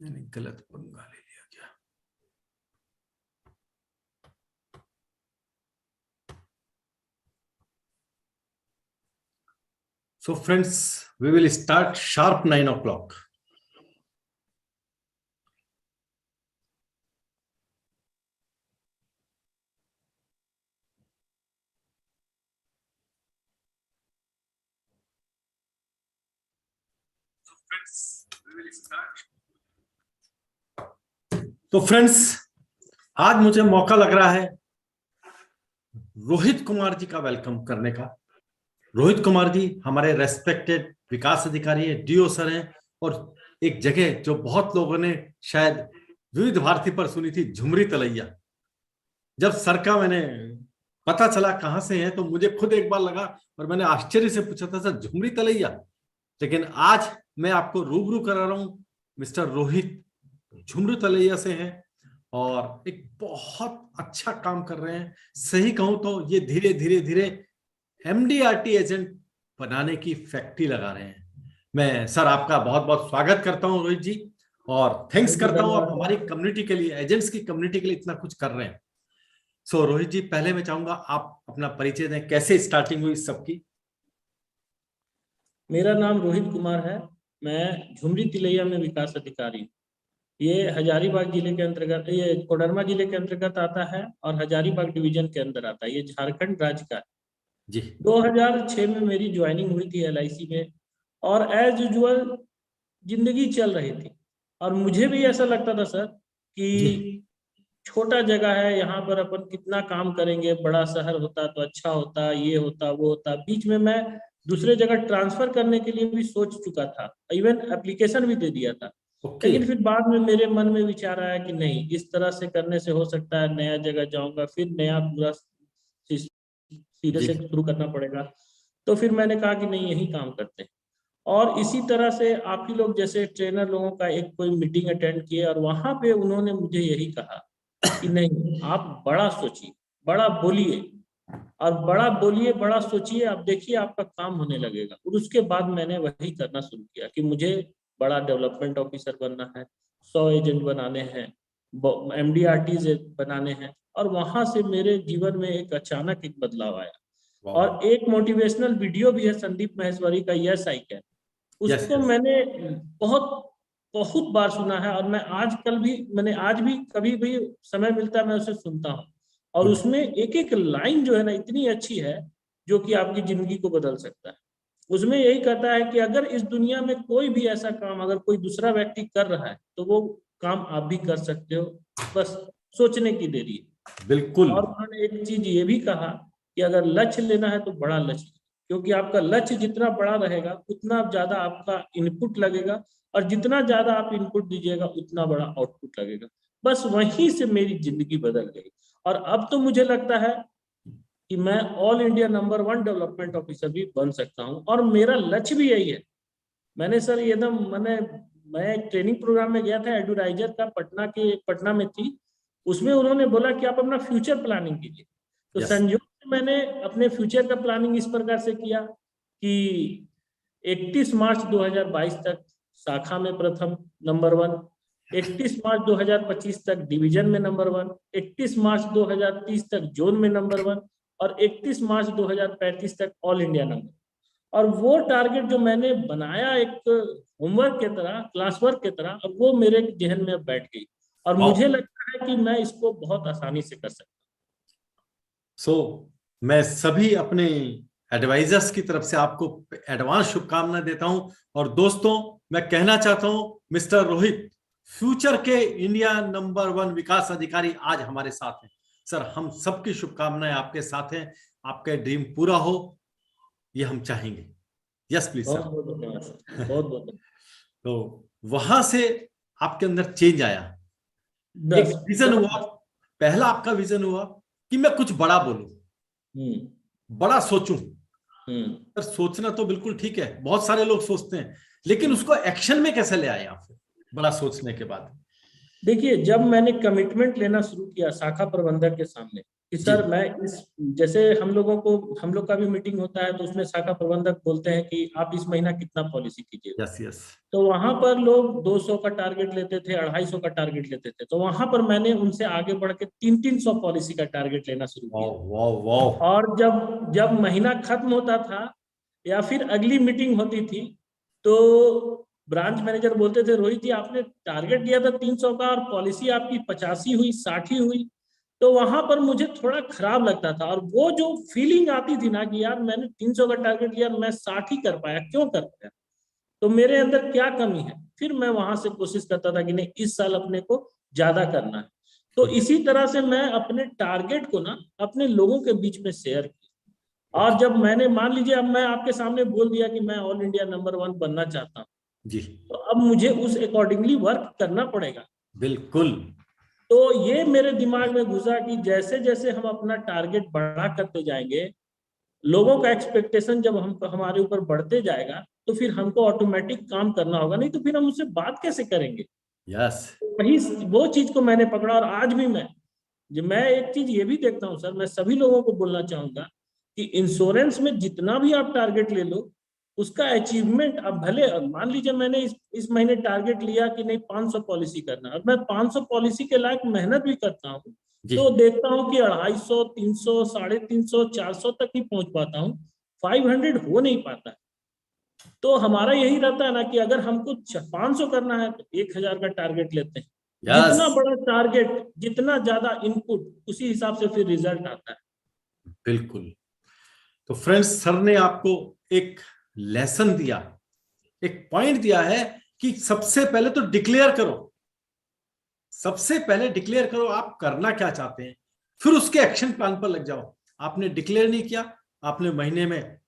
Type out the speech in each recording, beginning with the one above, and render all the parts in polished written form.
मैंने गलत पंगा ले लिया क्या? So friends, we will start sharp 9 o'clock. तो फ्रेंड्स, आज मुझे मौका लग रहा है रोहित कुमार जी का वेलकम करने का। रोहित कुमार जी हमारे रेस्पेक्टेड विकास अधिकारी है, डीओ सर हैं, और एक जगह जो बहुत लोगों ने शायद विविध भारती पर सुनी थी, झुमरी तलैया। जब सर का मैंने पता चला कहां से है तो मुझे खुद एक बार लगा और मैंने आश्चर्य से पूछा था, सर झुमरी तलैया? लेकिन आज मैं आपको रूबरू करा रहा हूं, मिस्टर रोहित झुमरी तलैया से हैं और एक बहुत अच्छा काम कर रहे हैं। सही कहूं तो ये धीरे धीरे धीरे एमडीआरटी एजेंट बनाने की फैक्ट्री लगा रहे हैं। मैं सर आपका बहुत बहुत स्वागत करता हूं रोहित जी, और थैंक्स करता हूं आप हमारी कम्युनिटी के लिए, एजेंट्स की कम्युनिटी के लिए इतना कुछ कर रहे हैं। सो रोहित जी, पहले मैं चाहूंगा आप अपना परिचय दें, कैसे स्टार्टिंग हुई इस सबकी? मेरा नाम रोहित कुमार है। मैं झुमरी तिलैया में विकास अधिकारी हूँ। ये हजारीबाग जिले के अंतर्गत, ये कोडरमा जिले के अंतर्गत आता है और हजारीबाग डिवीजन के अंदर आता है। ये झारखंड राज्य का जी। 2006 में मेरी ज्वाइनिंग हुई थी एलआईसी में, और एज यूजुअल जिंदगी चल रही थी। और मुझे भी ऐसा लगता था सर कि छोटा जगह है, यहाँ पर अपन कितना काम करेंगे, बड़ा शहर होता तो अच्छा होता, ये होता वो होता। बीच में मैं दूसरे जगह ट्रांसफर करने के लिए भी सोच चुका था, इवन एप्लीकेशन भी दे दिया था। लेकिन फिर बाद में मेरे मन में विचार आया कि नहीं, इस तरह से करने से हो सकता है नया जगह जाऊंगा, फिर नया पूरा सीधे से शुरू करना पड़ेगा। तो फिर मैंने कहा कि नहीं, यही काम करते हैं। और इसी तरह से आप ही लोग जैसे ट्रेनर लोगों का एक कोई मीटिंग अटेंड किए, और वहां पे उन्होंने मुझे यही कहा कि नहीं, आप बड़ा सोचिए, बड़ा बोलिए, और बड़ा बोलिए, बड़ा सोचिए, आप देखिए आपका काम होने लगेगा। और उसके बाद मैंने वही करना शुरू किया कि मुझे बड़ा डेवलपमेंट ऑफिसर बनना है, 100 एजेंट बनाने हैं, एमडीआरटी बनाने हैं। और वहां से मेरे जीवन में एक अचानक एक बदलाव आया। और एक मोटिवेशनल वीडियो भी है संदीप महेश्वरी का, यस आई कैन। उसको मैंने बहुत बहुत बार सुना है, और मैं आज भी कभी भी समय मिलता है मैं उसे सुनता हूँ। और उसमें एक एक लाइन जो है ना, इतनी अच्छी है जो कि आपकी जिंदगी को बदल सकता है। उसमें यही कहता है कि अगर इस दुनिया में कोई भी ऐसा काम अगर कोई दूसरा व्यक्ति कर रहा है तो वो काम आप भी कर सकते हो, बस सोचने की देरी है। बिल्कुल। और उन्होंने एक चीज ये भी कहा कि अगर लक्ष्य लेना है तो बड़ा लक्ष्य, क्योंकि आपका लक्ष्य जितना बड़ा रहेगा उतना ज्यादा आपका इनपुट लगेगा, और जितना ज्यादा आप इनपुट दीजिएगा उतना बड़ा आउटपुट लगेगा। बस वहीं से मेरी जिंदगी बदल गई। और अब तो मुझे लगता है कि मैं all India number 1 development officer भी बन सकता हूँ, और मेरा लक्ष्य भी यही है। मैंने सर एकदम मैं एक ट्रेनिंग प्रोग्राम में गया था एडवाइजर का, पटना में थी। उसमें उन्होंने बोला कि आप अपना फ्यूचर प्लानिंग कीजिए। तो संयोग से मैंने अपने फ्यूचर का प्लानिंग इस प्रकार से किया कि 31 मार्च 2022 तक शाखा में प्रथम नंबर 1, 31 मार्च 2025 तक डिवीजन में नंबर 1, 31 मार्च 2030 तक जोन में नंबर 1, और 31 मार्च 2035 तक ऑल इंडिया नंबर। और वो टारगेट जो मैंने बनाया एक होमवर्क के तरह, क्लास वर्क के तरह, अब वो मेरे जहन में बैठ गई, और मुझे लगता है कि मैं इसको बहुत आसानी से कर सकता हूँ। मैं सभी अपने एडवाइजर्स की तरफ से आपको एडवांस शुभकामनाएं देता हूं। और दोस्तों, मैं कहना चाहता हूं, मिस्टर रोहित फ्यूचर के इंडिया नंबर 1 विकास अधिकारी आज हमारे साथ हैं। सर, हम सबकी शुभकामनाएं आपके साथ हैं, आपका ड्रीम पूरा हो, ये हम चाहेंगे। Yes please sir. बहुत धन्यवाद सर, बहुत बहुत। तो वहां से आपके अंदर चेंज आया, एक विजन हुआ। पहला आपका विजन हुआ कि मैं कुछ बड़ा बोलूं, बड़ा सोचूं। सर, सोचना तो बिल्कुल ठीक है, बहुत सारे लोग सोचते हैं, लेकिन उसको एक्शन में कैसे ले आए आप बड़ा सोचने के बाद? देखिए, जब मैंने कमिटमेंट लेना शुरू किया शाखा प्रबंधक के सामने कि सर मैं इस, जैसे हम लोग का भी मीटिंग होता है तो उसमें शाखा प्रबंधक बोलते हैं कि आप इस महीना कितना पॉलिसी कीजिएगा। Yes yes. तो वहां पर लोग 200 का टारगेट लेते थे, 250 का टारगेट लेते थे। तो वहां पर मैंने उनसे आगे बढ़ के 300 पॉलिसी का टारगेट लेना शुरू वाह किया। वाह वाह। और जब जब महीना खत्म होता था या फिर अगली मीटिंग होती थी तो ब्रांच मैनेजर बोलते थे, रोहित जी आपने टारगेट दिया था 300 का और पॉलिसी आपकी 85 हुई, 60 हुई। तो वहां पर मुझे थोड़ा खराब लगता था, और वो जो फीलिंग आती थी ना कि यार मैंने 300 का टारगेट लिया, मैं 60 ही कर पाया, क्यों कर पाया, तो मेरे अंदर क्या कमी है। फिर मैं वहां से कोशिश करता था कि नहीं, इस साल अपने को ज्यादा करना है। तो इसी तरह से मैं अपने टारगेट को ना अपने लोगों के बीच में शेयर किया। और जब मैंने, मान लीजिए अब मैं आपके सामने बोल दिया कि मैं ऑल इंडिया नंबर 1 बनना चाहता हूँ, जी तो अब मुझे उस अकॉर्डिंगली वर्क करना पड़ेगा। बिल्कुल। तो ये मेरे दिमाग में घुसा कि जैसे जैसे हम अपना टारगेट बढ़ा करते जाएंगे, लोगों का एक्सपेक्टेशन जब हम हमारे ऊपर बढ़ते जाएगा, तो फिर हमको ऑटोमेटिक काम करना होगा, नहीं तो फिर हम उससे बात कैसे करेंगे। यस वही, वो चीज को मैंने पकड़ा। और आज भी मैं एक चीज ये भी देखता हूँ सर, मैं सभी लोगों को बोलना चाहूंगा कि इंश्योरेंस में जितना भी आप टारगेट ले लो, उसका अचीवमेंट, अब भले मान लीजिए मैंने इस महीने टारगेट लिया कि नहीं 500 पॉलिसी करना, और मैं 500 पॉलिसी के लायक मेहनत भी करता हूँ, जी तो देखता हूँ कि 250, 300, 350, 400 तक ही पहुंच पाता हूँ, 500 हो नहीं पाता है। तो हमारा यही रहता है ना कि अगर हमको 500 करना है तो 1000 का टारगेट लेते हैं। यस जितना बड़ा टारगेट, जितना ज्यादा इनपुट, उसी हिसाब से फिर रिजल्ट आता है। बिल्कुल। तो फ्रेंड्स, सर ने आपको एक लेसन दिया, एक पॉइंट दिया है कि सबसे पहले तो डिक्लेयर करो, सबसे पहले डिक्लेयर करो आप करना क्या चाहते हैं, फिर उसके एक्शन प्लान पर लग जाओ। आपने डिक्लेयर नहीं किया, आपने महीने में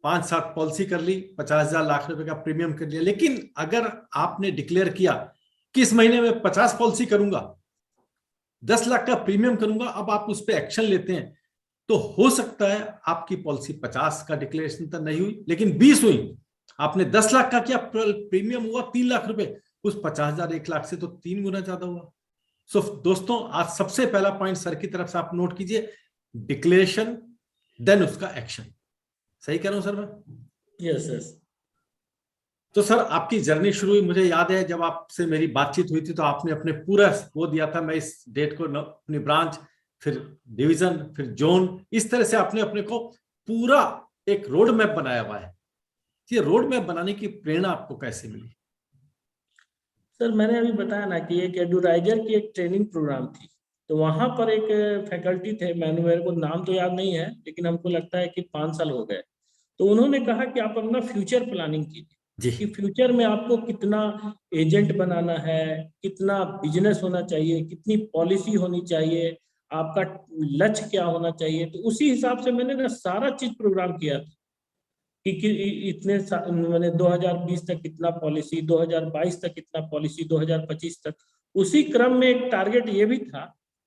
5-7 पॉलिसी कर ली, 50,000 लाख रुपए का प्रीमियम कर लिया। लेकिन अगर आपने डिक्लेयर किया कि इस महीने में 50 पॉलिसी करूंगा, 10 लाख का प्रीमियम करूंगा, अब आप उस पर एक्शन लेते हैं, तो हो सकता है आपकी पॉलिसी 50 का डिक्लेरेशन तो नहीं हुई, लेकिन 20 हुई। आपने 10 लाख का किया, प्रीमियम हुआ 3 लाख रुपए, उस 50,000 1 लाख से तो 3 गुना ज्यादा हुआ। सो दोस्तों, आज सबसे पहला पॉइंट सर की तरफ से आप नोट कीजिए, डिक्लेरेशन देन उसका एक्शन। सही कह रहा हूं सर मैं? Yes yes. तो सर, आपकी जर्नी शुरू हुई, मुझे याद है जब आपसे मेरी बातचीत हुई थी तो आपने अपने पूरा वो दिया था, मैं इस डेट को अपनी ब्रांच, फिर डिवीजन, फिर जोन, इस तरह से आपने अपने को पूरा एक रोड मैप बनाया हुआ है। ये रोड मैप बनाने की प्रेरणा आपको कैसे मिली? सर मैंने अभी बताया ना कि एक एडवर्टाइजर की एक ट्रेनिंग प्रोग्राम थी। तो वहां पर एक फैकल्टी थे, मैंने, मेरे को नाम तो याद नहीं है, लेकिन हमको लगता है कि 5 साल हो गए। तो उन्होंने कहा कि आप अपना फ्यूचर प्लानिंग कीजिए, जी कि फ्यूचर में आपको कितना एजेंट बनाना है, कितना बिजनेस होना चाहिए, कितनी पॉलिसी होनी चाहिए, आपका लक्ष्य क्या होना चाहिए। तो उसी हिसाब से मैंने ना सारा चीज प्रोग्राम किया था कि मैंने 2020 तक कितना पॉलिसी, 2022 तक कितना पॉलिसी, 2025 तक। उसी क्रम में एक टारगेट ये भी था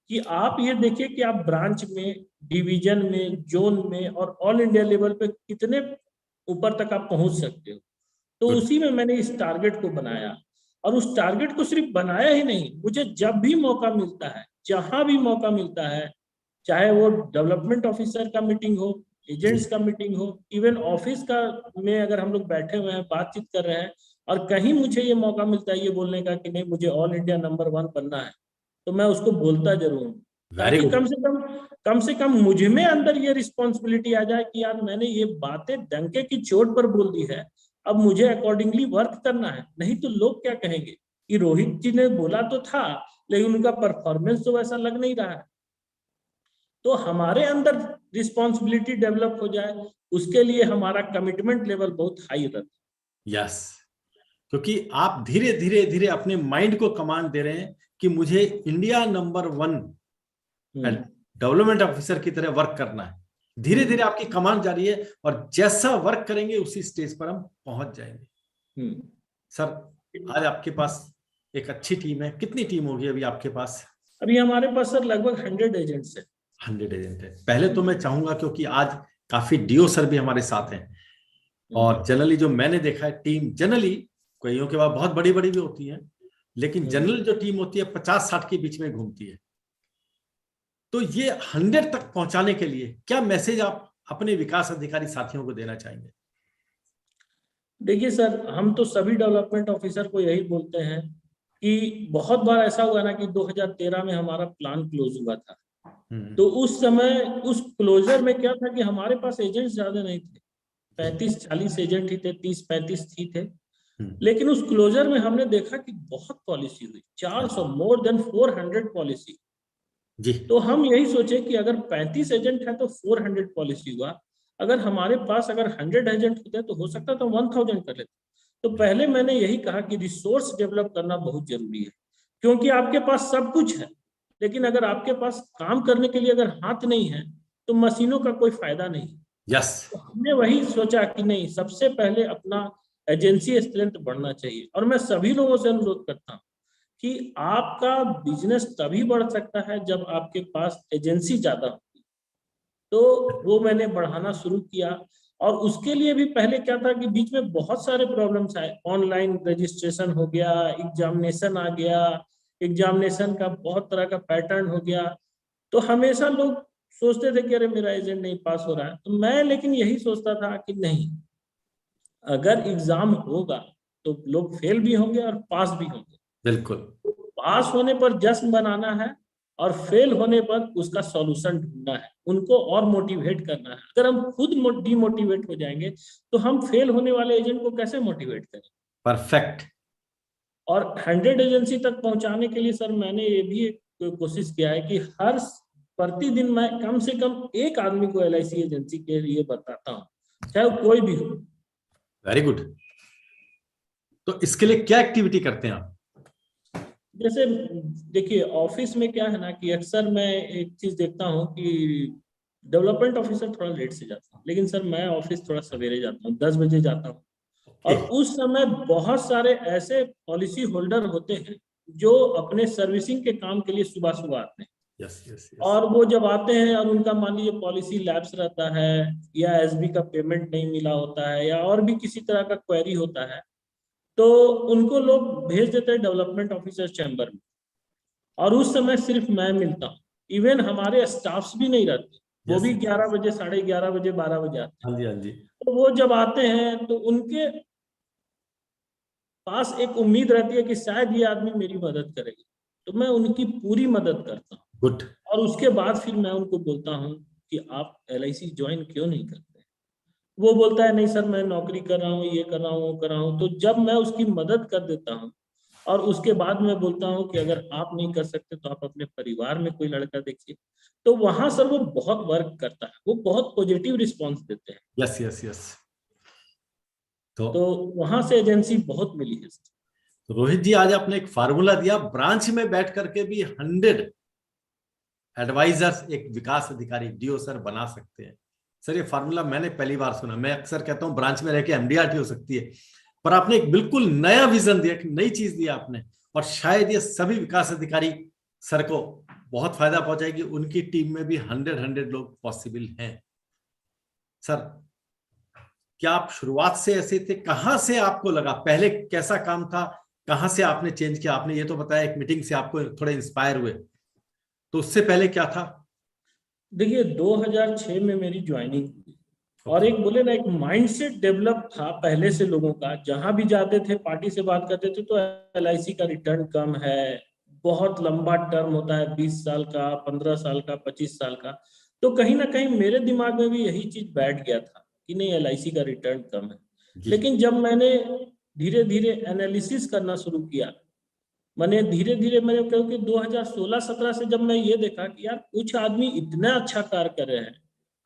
कि आप ये देखिए कि आप ब्रांच में, डिवीजन में, जोन में और ऑल इंडिया लेवल पे कितने ऊपर तक आप पहुंच सकते हो। तो गुड। उसी में मैंने इस टारगेट को बनाया। और उस टारगेट को सिर्फ बनाया ही नहीं, मुझे जब भी मौका मिलता है, जहां भी मौका मिलता है, चाहे वो डेवलपमेंट ऑफिसर का मीटिंग हो, एजेंट्स जी का मीटिंग हो, इवन ऑफिस का में अगर हम लोग बैठे हुए हैं, बातचीत कर रहे हैं, और कहीं मुझे ये मौका मिलता है ये बोलने का कि नहीं मुझे ऑल इंडिया नंबर 1 बनना है, तो मैं उसको बोलता जरूर हूँ। वेरी ताकि गुड। कम से कम मुझ में अंदर ये रिस्पॉन्सिबिलिटी आ जाए कि यार मैंने ये बातें डंके की चोट पर बोल दी है, अब मुझे अकॉर्डिंगली वर्क करना है। नहीं तो लोग क्या कहेंगे कि रोहित जी ने बोला तो था, लेकिन उनका परफॉर्मेंस तो वैसा लग नहीं रहा है। तो हमारे अंदर रिस्पॉन्सिबिलिटी डेवलप हो जाए, उसके लिए हमारा कमिटमेंट लेवल बहुत हाई रहता यस, क्योंकि आप धीरे धीरे धीरे अपने माइंड को कमांड दे रहे हैं कि मुझे इंडिया नंबर 1 है। डेवलपमेंट ऑफिसर की तरह वर्क करना है। धीरे धीरे आपकी कमांड जारी है, और जैसा वर्क करेंगे उसी स्टेज पर हम पहुंच जाएंगे। हम्म। सर, आज आपके पास एक अच्छी टीम है। कितनी टीम होगी अभी आपके पास? अभी हमारे पास सर लगभग 100 एजेंट्स है। 100 एजेंट है। पहले तो मैं चाहूंगा, क्योंकि आज काफी डीओ सर भी हमारे साथ हैं, और जनरली जो मैंने देखा है टीम, जनरली कईयों के पास बहुत बड़ी बड़ी भी होती है, लेकिन जनरल जो टीम होती है 50-60 के बीच में घूमती है। तो ये 100 तक पहुंचाने के लिए क्या मैसेज आप अपने विकास अधिकारी साथियों को देना चाहेंगे? देखिए सर, हम तो सभी डेवलपमेंट ऑफिसर को यही बोलते हैं कि बहुत बार ऐसा हुआ ना कि 2013 में हमारा प्लान क्लोज हुआ था। तो उस समय उस क्लोजर में क्या था कि हमारे पास एजेंट्स ज्यादा नहीं थे, 35-40 एजेंट ही थे, 30-35 ही थे। लेकिन उस क्लोजर में हमने देखा कि बहुत पॉलिसी हुई, 400 मोर देन 400 पॉलिसी जी। तो हम यही सोचे कि अगर 35 एजेंट है तो 400 पॉलिसी हुआ, अगर हमारे पास अगर 100 एजेंट होते तो हो सकता तो 1000 कर लेते। तो पहले मैंने यही कहा कि रिसोर्स डेवलप करना बहुत जरूरी है, क्योंकि आपके पास सब कुछ है, लेकिन अगर आपके पास काम करने के लिए अगर हाथ नहीं है तो मशीनों का कोई फायदा नहीं। यस। तो हमने वही सोचा कि नहीं, सबसे पहले अपना एजेंसी स्ट्रेंथ बढ़ना चाहिए। और मैं सभी लोगों से अनुरोध करता हूँ कि आपका बिजनेस तभी बढ़ सकता है जब आपके पास एजेंसी ज्यादा होगी। तो वो मैंने बढ़ाना शुरू किया। और उसके लिए भी पहले क्या था कि बीच में बहुत सारे प्रॉब्लम्स आए, ऑनलाइन रजिस्ट्रेशन हो गया, एग्जामिनेशन आ गया, एग्जामिनेशन का बहुत तरह का पैटर्न हो गया। तो हमेशा लोग सोचते थे कि अरे मेरा एजेंट नहीं पास हो रहा है। तो मैं लेकिन यही सोचता था कि नहीं, अगर एग्जाम होगा तो लोग फेल भी होंगे और पास भी होंगे। बिल्कुल। पास होने पर जश्न बनाना है और फेल होने पर उसका सॉल्यूशन ढूंढना है, उनको और मोटिवेट करना है। अगर हम खुद डिमोटिवेट हो जाएंगे तो हम फेल होने वाले एजेंट को कैसे मोटिवेट करें? परफेक्ट। और 100 एजेंसी तक पहुंचाने के लिए सर मैंने ये भी एक कोशिश किया है कि हर प्रतिदिन मैं कम से कम एक आदमी को LIC एजेंसी के लिए बताता हूँ, चाहे वो कोई भी हो। Very good. तो इसके लिए क्या एक्टिविटी करते हैं आप? जैसे देखिए, ऑफिस में क्या है ना कि अक्सर मैं एक चीज देखता हूँ कि डेवलपमेंट ऑफिसर थोड़ा लेट से जाता हूँ, लेकिन सर मैं ऑफिस थोड़ा सवेरे जाता हूँ, 10 बजे जाता हूँ। और उस समय बहुत सारे ऐसे पॉलिसी होल्डर होते हैं जो अपने सर्विसिंग के काम के लिए सुबह सुबह आते हैं। Yes yes yes. और वो जब आते हैं और उनका मान लीजिए पॉलिसी लैप्स रहता है, या SB का पेमेंट नहीं मिला होता है, या और भी किसी तरह का क्वेरी होता है, तो उनको लोग भेज देते हैं डेवलपमेंट ऑफिसर चैम्बर में। और उस समय सिर्फ मैं मिलता हूँ, इवन हमारे स्टाफ्स भी नहीं रहते, वो भी 11 बजे, 11:30 बजे, 12 बजे आते हैं। हाँ जी, हाँ जी। तो वो जब आते हैं तो उनके पास एक उम्मीद रहती है कि शायद ये आदमी मेरी मदद करेगा, तो मैं उनकी पूरी मदद करता हूँ। गुड। और उसके बाद फिर मैं उनको बोलता हूँ कि आप LIC ज्वाइन क्यों नहीं करते? वो बोलता है नहीं सर, मैं नौकरी कर रहा हूँ, ये कर रहा हूँ, वो कर रहा हूँ। तो जब मैं उसकी मदद कर देता हूँ और उसके बाद मैं बोलता हूँ कि अगर आप नहीं कर सकते तो आप अपने परिवार में कोई लड़का देखिए, तो वहां सर वो बहुत वर्क करता है, वो बहुत पॉजिटिव रिस्पॉन्स देते हैं। Yes yes yes. तो वहां से एजेंसी बहुत मिली है। तो रोहित जी, आज आपने एक फार्मूला दिया, ब्रांच में बैठ करके भी 100 एडवाइजर्स एक विकास अधिकारी DO सर बना सकते हैं। सर ये फार्मूला मैंने पहली बार सुना। मैं अक्सर कहता हूं ब्रांच में रह के MDRT हो सकती है, पर आपने एक बिल्कुल नया विजन दिया, एक नई चीज दिया आपने, और शायद ये सभी विकास अधिकारी सर को बहुत फायदा पहुंचाएगी। उनकी टीम में भी 100 लोग पॉसिबल हैं। सर, क्या आप शुरुआत से ऐसे थे? कहां से आपको लगा, पहले कैसा काम था, कहां से आपने चेंज किया? आपने ये तो बताया एक मीटिंग से आपको थोड़े इंस्पायर हुए, तो उससे पहले क्या था? देखिए 2006 में मेरी ज्वाइनिंग हुई, और एक बोले ना, एक माइंडसेट डेवलप था पहले से लोगों का। जहां भी जाते थे, पार्टी से बात करते थे, तो LIC का रिटर्न कम है, बहुत लंबा टर्म होता है, 20 साल का, 15 साल का, 25 साल का। तो कहीं ना कहीं मेरे दिमाग में भी यही चीज बैठ गया था कि नहीं, LIC का रिटर्न कम है। लेकिन जब मैंने धीरे धीरे एनालिसिस करना शुरू किया, मैंने धीरे धीरे, मैंने क्योंकि 2016-17 से जब मैं ये देखा कि यार कुछ आदमी इतना अच्छा कार्य कर रहे हैं।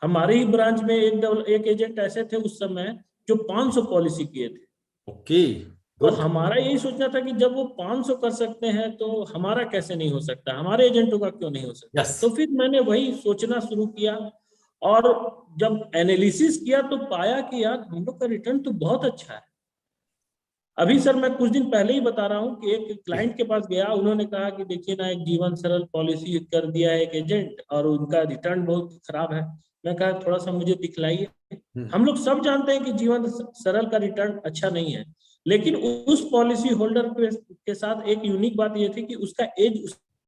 हमारे ही ब्रांच में एक एजेंट ऐसे थे उस समय जो 500 पॉलिसी किए थे। ओके, और गुड। हमारा यही सोचना था कि जब वो 500 कर सकते हैं तो हमारा कैसे नहीं हो सकता, हमारे एजेंटों का क्यों नहीं हो सकता? यस। तो फिर मैंने वही सोचना शुरू किया, और जब एनालिसिस किया तो पाया कि यार हम लोग का रिटर्न तो बहुत अच्छा है। अभी सर मैं कुछ दिन पहले ही बता रहा हूँ कि एक क्लाइंट के पास गया, उन्होंने कहा कि देखिए ना, एक जीवन सरल पॉलिसी कर दिया है एक एजेंट और उनका रिटर्न बहुत खराब है। मैं कहा थोड़ा सा मुझे दिखलाइए। हम लोग सब जानते हैं कि जीवन सरल का रिटर्न अच्छा नहीं है, लेकिन उस पॉलिसी होल्डर के साथ एक यूनिक बात ये थी कि उसका एज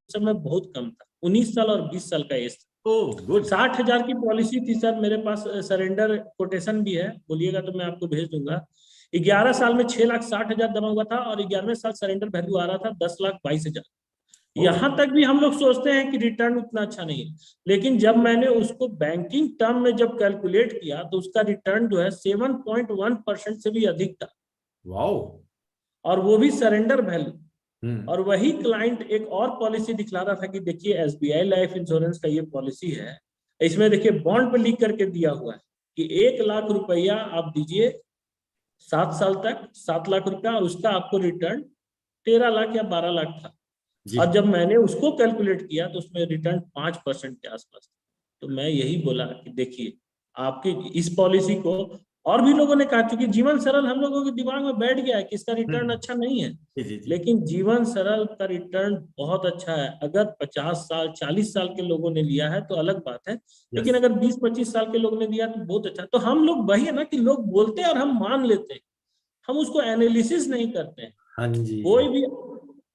समय बहुत कम था, 19 साल और 20 साल का एज था। Oh good. 60,000 की पॉलिसी थी सर, मेरे पास सरेंडर कोटेशन भी है, बोलिएगा तो मैं आपको भेज दूंगा। 11 साल में 6,60,000 जमा हुआ था और 11वें साल सरेंडर वैल्यू आ रहा था 10,22,000। यहाँ तक भी हम लोग सोचते हैं कि रिटर्न उतना अच्छा नहीं है, लेकिन जब मैंने उसको बैंकिंग टर्म में जब कैलकुलेट किया तो उसका रिटर्न जो है 7.1% से भी अधिक था, वाओ। और वो भी सरेंडर वैल्यू। हम्म। और वही क्लाइंट एक और पॉलिसी दिखला रहा था कि देखिए एसबीआई लाइफ इंश्योरेंस का ये पॉलिसी है, इसमें देखिए बॉन्ड पे लिख करके दिया हुआ है कि 1,00,000 रुपया आप दीजिए 7 साल तक, 7 लाख रुपया, उसका आपको रिटर्न 13 लाख या 12 लाख था। जी। और जब मैंने उसको कैलकुलेट किया तो उसमें रिटर्न 5% के आसपास था। तो मैं यही बोला कि देखिए आपकी इस पॉलिसी को, और भी लोगों ने कहा, क्योंकि जीवन सरल हम लोगों के दिमाग में बैठ गया है कि इसका रिटर्न अच्छा नहीं है, जी जी जी। लेकिन जीवन सरल का रिटर्न बहुत अच्छा है। अगर 50 साल 40 साल के लोगों ने लिया है तो अलग बात है, लेकिन यस। अगर 20-25 साल के लोगों ने दिया तो बहुत अच्छा। तो हम लोग वही है ना कि लोग बोलते हैं और हम मान लेते हैं, हम उसको एनालिसिस नहीं करते हैं। हाँ जी।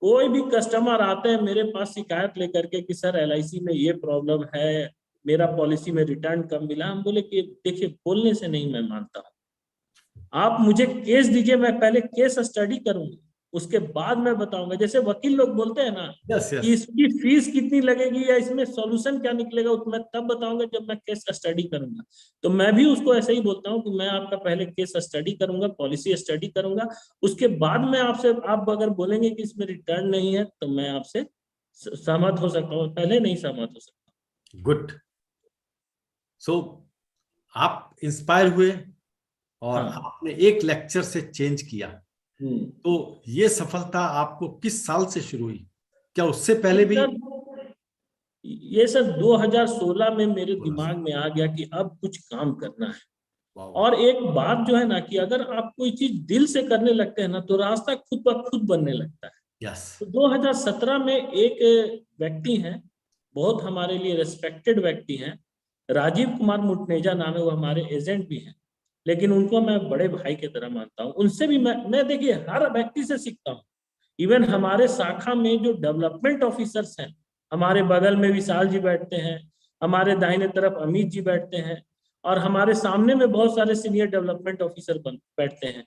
कोई भी कस्टमर आते हैं मेरे पास शिकायत लेकर के कि सर एलआईसी में ये प्रॉब्लम है, मेरा पॉलिसी में रिटर्न कम मिला, हम बोले कि देखिए बोलने से नहीं मैं मानता हूँ, आप मुझे केस दीजिए, मैं पहले केस स्टडी करूंगा, उसके बाद मैं बताऊंगा। जैसे वकील लोग बोलते हैं ना यस कि यस। इसकी फीस कितनी लगेगी या इसमें सॉल्यूशन क्या निकलेगा, तो मैं तब बताऊंगा जब मैं केस स्टडी करूंगा। तो मैं भी उसको ऐसे ही बोलता हूँ कि मैं आपका पहले केस स्टडी करूंगा, पॉलिसी स्टडी करूंगा, उसके बाद मैं आपसे, आप अगर बोलेंगे कि इसमें रिटर्न नहीं है तो मैं आपसे सहमत हो सकता हूँ, पहले नहीं सहमत हो सकता। गुड। सो आप इंस्पायर हुए और हाँ। आपने एक लेक्चर से चेंज किया। हम्म। तो ये सफलता आपको किस साल से शुरू हुई? क्या उससे पहले ये भी? सर ये सर 2016 में मेरे दिमाग में आ गया कि अब कुछ काम करना है। वाओ। और एक बात जो है ना कि अगर आप कोई चीज दिल से करने लगते हैं ना तो रास्ता खुद ब खुद बनने लगता है। यस। तो 2017 में एक व्यक्ति हैं, बहुत हमारे लिए रेस्पेक्टेड व्यक्ति हैं, राजीव कुमार मुटनेजा नाम है, वो हमारे एजेंट भी हैं, लेकिन उनको मैं बड़े भाई की तरह मानता हूँ। उनसे भी मैं देखिए हर व्यक्ति से सीखता हूँ। इवन हमारे शाखा में जो डेवलपमेंट ऑफिसर्स हैं, हमारे बगल में विशाल जी बैठते हैं, हमारे दाहिने तरफ अमित जी बैठते हैं, और हमारे सामने में बहुत सारे सीनियर डेवलपमेंट ऑफिसर बैठते हैं।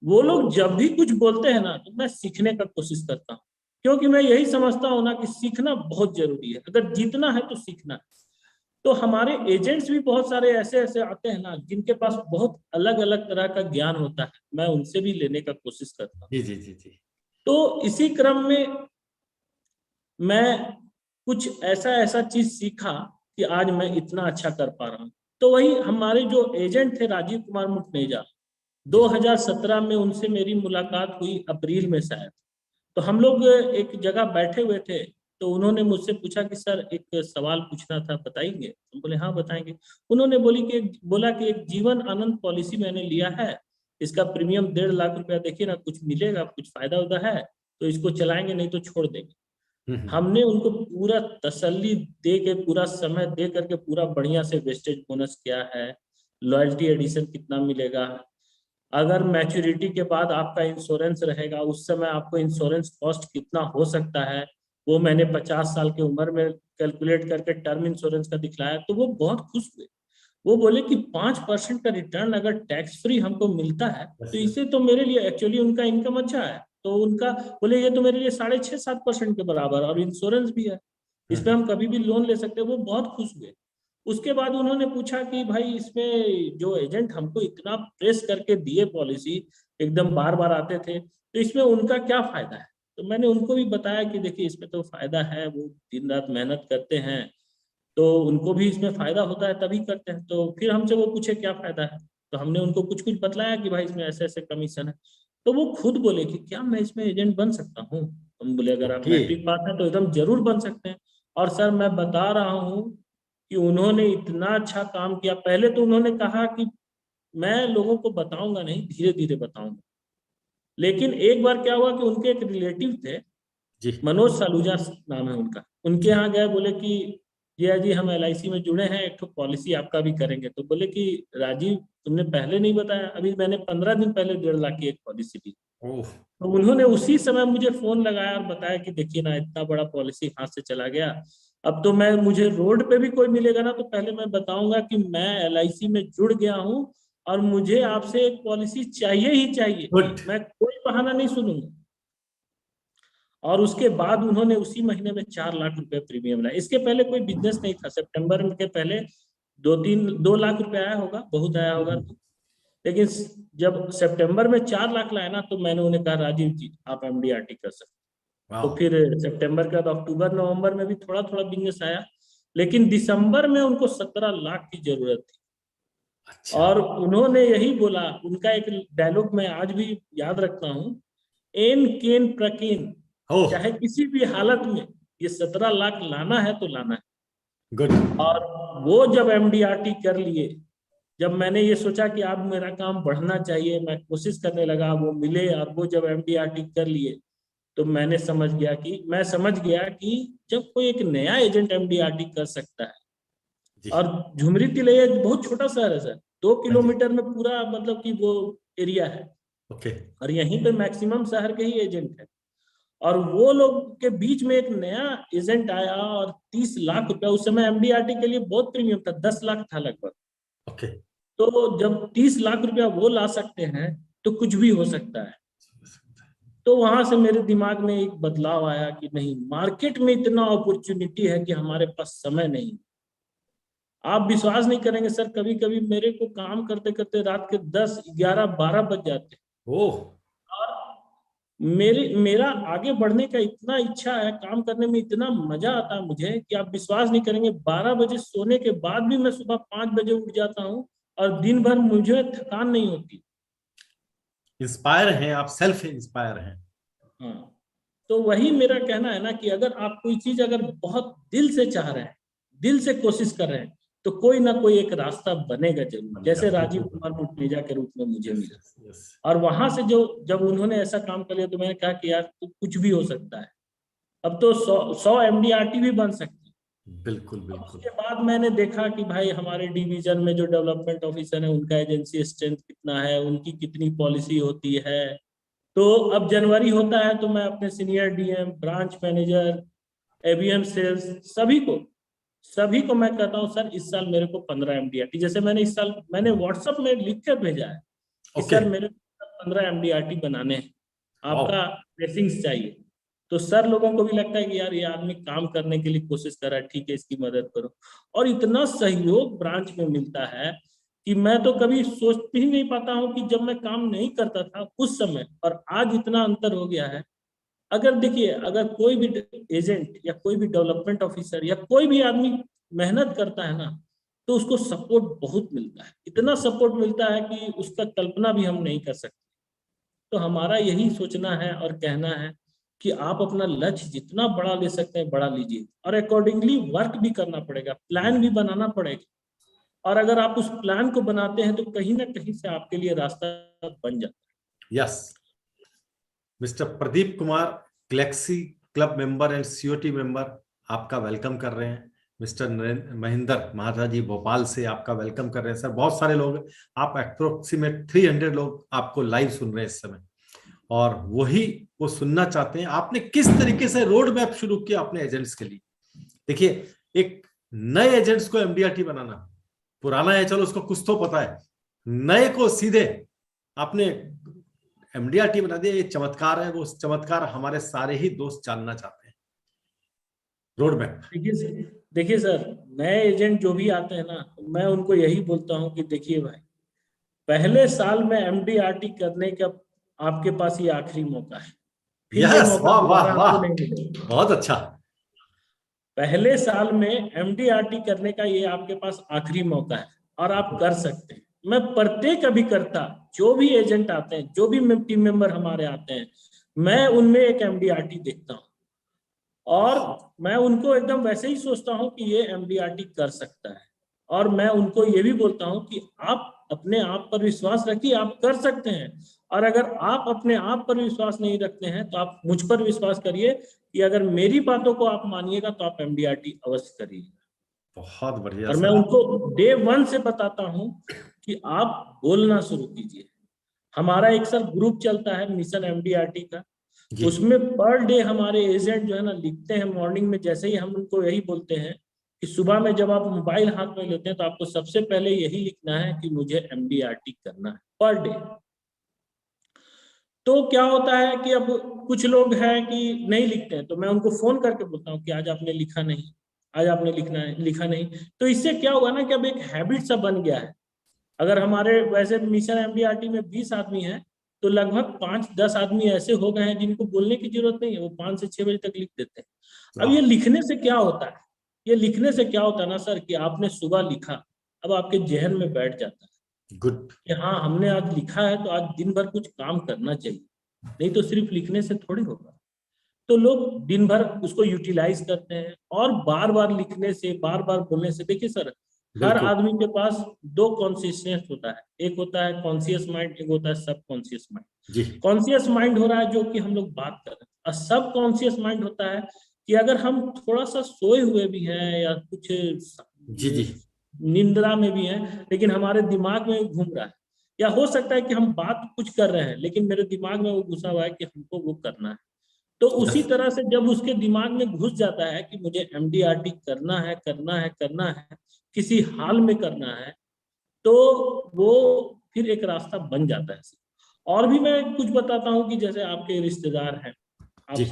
वो लोग जब भी कुछ बोलते हैं ना तो मैं सीखने का कोशिश करता हूँ, क्योंकि मैं यही समझता हूँ ना कि सीखना बहुत जरूरी है, अगर जीतना है तो सीखना है। तो हमारे एजेंट्स भी बहुत सारे ऐसे ऐसे आते हैं ना जिनके पास बहुत अलग अलग तरह का ज्ञान होता है, मैं उनसे भी लेने का कोशिश करता हूँ। जी जी जी जी। तो इसी क्रम में मैं कुछ ऐसा ऐसा चीज सीखा कि आज मैं इतना अच्छा कर पा रहा हूँ। तो वही हमारे जो एजेंट थे राजीव कुमार मुटनेजा, जी 2017 में उनसे मेरी मुलाकात हुई अप्रैल में शायद। तो हम लोग एक जगह बैठे हुए थे, तो उन्होंने मुझसे पूछा कि सर एक सवाल पूछना था, बताएंगे? हम बोले हाँ बताएंगे। उन्होंने बोला कि एक जीवन आनंद पॉलिसी मैंने लिया है, इसका प्रीमियम 1.5 लाख रुपया, देखिए ना कुछ मिलेगा, कुछ फायदा होता है तो इसको चलाएंगे, नहीं तो छोड़ देंगे। हम्म। हमने उनको पूरा तसल्ली दे के, पूरा समय दे करके, पूरा बढ़िया से वेस्टेज बोनस क्या है, लॉयल्टी एडिशन कितना मिलेगा, अगर मैच्योरिटी के बाद आपका इंश्योरेंस रहेगा उस समय आपको इंश्योरेंस कॉस्ट कितना हो सकता है, वो मैंने 50 साल की उम्र में कैलकुलेट करके टर्म इंश्योरेंस का दिखलाया। तो वो बहुत खुश हुए, वो बोले कि 5% का रिटर्न अगर टैक्स फ्री हमको मिलता है तो यस यस। इससे तो मेरे लिए, एक्चुअली उनका इनकम अच्छा है, तो उनका बोले ये तो मेरे लिए 6.5-7% के बराबर, और इंश्योरेंस भी है, इस पे हम कभी भी लोन ले सकते हैं। वो बहुत खुश हुए। उसके बाद उन्होंने पूछा कि भाई इसमें जो एजेंट हमको इतना प्रेस करके दिए पॉलिसी, एकदम बार बार आते थे, तो इसमें उनका क्या फायदा है? तो मैंने उनको भी बताया कि देखिए इसमें तो फायदा है, वो दिन रात मेहनत करते हैं, तो उनको भी इसमें फायदा होता है तभी करते हैं। तो फिर हमसे वो पूछे क्या फायदा है, तो हमने उनको कुछ कुछ बतलाया कि भाई इसमें ऐसे ऐसे कमीशन है। तो वो खुद बोले कि क्या मैं इसमें एजेंट बन सकता हूँ? हम बोले अगर आप ओके। मैट्रिक पास हैं तो एकदम जरूर बन सकते हैं। और सर मैं बता रहा हूँ कि उन्होंने इतना अच्छा काम किया। पहले तो उन्होंने कहा कि मैं लोगों को बताऊंगा नहीं, धीरे धीरे बताऊंगा, लेकिन एक बार क्या हुआ कि उनके एक रिलेटिव थे, जी मनोज सालूजा नाम है उनका, उनके जी। यहाँ गए, बोले कि जिया जी हम एलआईसी में जुड़े हैं, एक तो पॉलिसी आपका भी करेंगे। तो बोले कि राजीव तुमने पहले नहीं बताया, अभी मैंने 15 दिन पहले 1.5 लाख की एक पॉलिसी ली। ओह, तो उन्होंने उसी समय मुझे फोन लगाया और बताया कि देखिए ना, इतना बड़ा पॉलिसी हाथ से चला गया। अब तो मुझे रोड पे भी कोई मिलेगा ना, तो पहले मैं बताऊंगा कि मैं LIC में जुड़ गया हूँ और मुझे आपसे एक पॉलिसी चाहिए ही चाहिए, गुड। मैं कोई बहाना नहीं सुनूंगा। और उसके बाद उन्होंने उसी महीने में 4 लाख रुपए प्रीमियम लाया। इसके पहले कोई बिजनेस नहीं था, सितंबर के पहले 2 लाख रुपए आया होगा, बहुत आया होगा तो। लेकिन जब सितंबर में 4 लाख लाया ना, तो मैंने उन्हें कहा राजीव जी आप MDRT कर सकते। तो वाह, फिर सितंबर के बाद अक्टूबर नवंबर में भी थोड़ा थोड़ा बिजनेस आया, लेकिन दिसंबर में उनको 17 लाख की जरूरत थी। अच्छा। और उन्होंने यही बोला, उनका एक डायलॉग मैं आज भी याद रखता हूँ, एन केन प्रकीन, ओह, चाहे किसी भी हालत में ये 17 लाख लाना है तो लाना है। गुड। और वो जब MDRT कर लिए, जब मैंने ये सोचा कि अब मेरा काम बढ़ना चाहिए, मैं कोशिश करने लगा, वो मिले, और वो जब MDRT कर लिए, तो मैं समझ गया कि जब कोई एक नया एजेंट MDRT कर सकता है। जी। और झुमरी तिलैया एक बहुत छोटा शहर है सर, दो हाँ जी। किलोमीटर में पूरा मतलब कि वो एरिया है, ओके। और यहीं पे मैक्सिमम शहर के ही एजेंट है। और वो लोग के बीच में एक नया एजेंट आया, और 30 लाख रुपया, उस समय MDRT के लिए बहुत प्रीमियम था, 10 लाख था लगभग। ओके। तो जब 30 लाख रुपया वो ला सकते हैं, तो कुछ भी हो सकता है। तो वहां से मेरे दिमाग में एक बदलाव आया कि नहीं, मार्केट में इतना अपॉर्चुनिटी है कि हमारे पास समय नहीं। आप विश्वास नहीं करेंगे सर, कभी कभी मेरे को काम करते करते रात के 10, 11, 12 बज जाते हैं। ओह, और मेरा आगे बढ़ने का इतना इच्छा है, काम करने में इतना मजा आता है मुझे कि आप विश्वास नहीं करेंगे, 12 बजे सोने के बाद भी मैं सुबह 5 बजे उठ जाता हूँ, और दिन भर मुझे थकान नहीं होती। इंस्पायर हैं आप, सेल्फ इंस्पायर हैं। हाँ, तो वही मेरा कहना है ना कि अगर आप कोई चीज अगर बहुत दिल से चाह रहे हैं, दिल से कोशिश कर रहे हैं, तो कोई ना कोई एक रास्ता बनेगा जरूर, बनेगा, जैसे राजीव बिल्कुल। कुमार मुटनेजा के रूप में मुझे यस, मिला। Yes, yes. और वहां से जो जब उन्होंने ऐसा काम कर लिया, तो मैंने कहा कि यार तो कुछ भी हो सकता है। अब तो 100 MDRT भी बन सकती है। बिल्कुल, अब बिल्कुल। उसके बाद मैंने देखा कि भाई हमारे डिवीजन में जो डेवलपमेंट ऑफिसर है, उनका एजेंसी स्ट्रेंथ कितना है, उनकी कितनी पॉलिसी होती है। तो अब जनवरी होता है, तो मैं अपने senior DM, branch manager, ABM sales, सभी को मैं कहता हूँ सर इस साल मेरे को 15 MDRT, जैसे मैंने इस साल मैंने व्हाट्सएप में लिख कर भेजा है कि ओके। सर मेरे को 15 MDRT बनाने हैं, वाह। आपका ब्लेसिंग्स चाहिए। तो सर लोगों को भी लगता है कि यार ये आदमी काम करने के लिए कोशिश कर रहा है, ठीक है इसकी मदद करो। और इतना सहयोग ब्रांच में मिलता है कि मैं तो कभी सोच ही नहीं पाता हूँ कि जब मैं काम नहीं करता था उस समय और आज इतना अंतर हो गया है। अगर देखिए, अगर कोई भी एजेंट या कोई भी डेवलपमेंट ऑफिसर या कोई भी आदमी मेहनत करता है ना, तो उसको सपोर्ट बहुत मिलता है, इतना सपोर्ट मिलता है कि उसका कल्पना भी हम नहीं कर सकते। तो हमारा यही सोचना है और कहना है कि आप अपना लक्ष्य जितना बड़ा ले सकते हैं बड़ा लीजिए, और अकॉर्डिंगली वर्क भी करना पड़ेगा, प्लान भी बनाना पड़ेगा। और अगर आप उस प्लान को बनाते हैं, तो कहीं ना कहीं से आपके लिए रास्ता बन जाता yes. Mister Pradeep Kumar, Galaxy club member and COT member, आपका वेलकम कर रहे हैं। मिस्टर महेंद्र महाराज जी भोपाल से आपका वेलकम कर रहे हैं। सर बहुत सारे लोग, आप अप्रोक्सीमेट 300 लोग आपको लाइव सुन रहे हैं इस समय, और वही वो सुनना चाहते हैं आपने किस तरीके से रोड मैप शुरू किया अपने एजेंट्स के लिए। देखिए, एक नए एजेंट्स को MDRT बनाना, पुराना है चलो उसको कुछ तो पता है, नए को सीधे आपने MDRT बना दिया, ये चमत्कार है। वो चमत्कार हमारे सारे ही दोस्त जानना चाहते हैं। Road map. है। देखिए सर, नए एजेंट जो भी आते हैं ना, तो मैं उनको यही बोलता हूँ कि देखिए भाई, पहले साल में MDRT करने का आपके पास ये आखिरी मौका है, फिर ये यस, मौका वाह वाह दोबारा वाह, आपको नहीं मिलेगा। बहुत अच्छा। पहले साल में MDRT करने का ये आपके पास आखिरी मौका है, और आप कर सकते हैं। मैं प्रत्येक अभिकर्ता, जो भी एजेंट आते हैं, जो भी टीम मेंबर हमारे आते हैं, मैं उनमें एक MDRT देखता हूँ, और मैं उनको एकदम वैसे ही सोचता हूँ कि ये MDRT कर सकता है। और मैं उनको ये भी बोलता हूँ कि आप अपने आप पर विश्वास रखिए, आप कर सकते हैं। और अगर आप अपने आप पर विश्वास नहीं रखते हैं, तो आप मुझ पर विश्वास करिए कि अगर मेरी बातों को आप मानिएगा, तो आप MDRT अवश्य करिए। बहुत बढ़िया और मैं सर। उनको डे 1 से बताता हूँ कि आप बोलना शुरू कीजिए, हमारा एक सर ग्रुप चलता है मिशन एमडीआरटी का, जी उसमें पर डे हमारे एजेंट जो है ना लिखते हैं मॉर्निंग में, जैसे ही हम उनको यही बोलते हैं कि सुबह में जब आप मोबाइल हाथ में लेते हैं तो आपको सबसे पहले यही लिखना है कि मुझे एमडीआरटी करना है पर डे। तो क्या होता है कि अब कुछ लोग हैं कि नहीं लिखते हैं, तो मैं उनको फोन करके बोलता हूँ कि आज आपने लिखा नहीं, आज आपने लिखा नहीं। तो इससे क्या हुआ ना कि अब एक हैबिट सा बन गया है। अगर हमारे वैसे मिशन एमडीआरटी में 20 आदमी हैं, तो लगभग 5-10 आदमी ऐसे हो गए हैं जिनको बोलने की जरूरत नहीं है, वो 5 से 6 बजे तक लिख देते हैं। अब ये वाह लिखने से क्या होता है, ये लिखने से क्या होता है ना सर, कि आपने सुबह लिखा, अब आपके जहन में बैठ जाता है गुड कि हाँ हमने आज लिखा है तो आज दिन भर कुछ काम करना चाहिए, नहीं तो सिर्फ लिखने से थोड़ी होगा। तो लोग दिन भर उसको यूटिलाइज करते हैं, और बार बार लिखने से, बार बार बोलने से, देखिए सर, हर बिल्कुल आदमी के पास दो कॉन्शियसनेस होता है, एक होता है कॉन्शियस माइंड, एक होता है सब कॉन्शियस माइंड। जी कॉन्शियस माइंड हो रहा है जो कि हम लोग बात कर रहे हैं, और सब कॉन्शियस माइंड होता है कि अगर हम थोड़ा सा सोए हुए भी हैं या कुछ जी जी निंद्रा में भी हैं, लेकिन हमारे दिमाग में घूम रहा है, या हो सकता है कि हम बात कुछ कर रहे हैं लेकिन मेरे दिमाग में वो घुसा हुआ है कि हमको वो करना है। तो उसी यस तरह से जब उसके दिमाग में घुस जाता है कि मुझे एमडीआरटी करना है, करना है, किसी हाल में करना है, तो वो फिर एक रास्ता बन जाता है। और भी मैं कुछ बताता हूँ कि जैसे आपके रिश्तेदार हैं, जी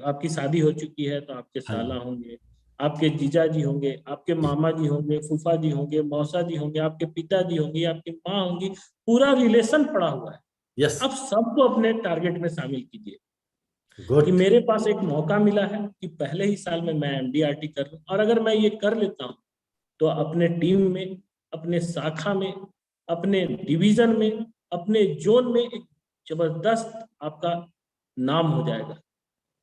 आपकी शादी हो चुकी है तो आपके हाँ साला जी होंगे, आपके जीजा जी होंगे, आपके जी मामा जी होंगे, फूफा जी होंगे, मौसा जी होंगे, आपके पिताजी होंगे, आपकी माँ होंगी, पूरा रिलेशन पड़ा हुआ है। यस अब सबको अपने टारगेट में शामिल कीजिए कि गुड मेरे पास एक मौका मिला है कि पहले ही साल में मैं एमडीआरटी कर लूं, और अगर मैं ये कर लेता हूं तो अपने टीम में, अपने शाखा में, अपने डिवीजन में, अपने जोन में एक जबरदस्त आपका नाम हो जाएगा।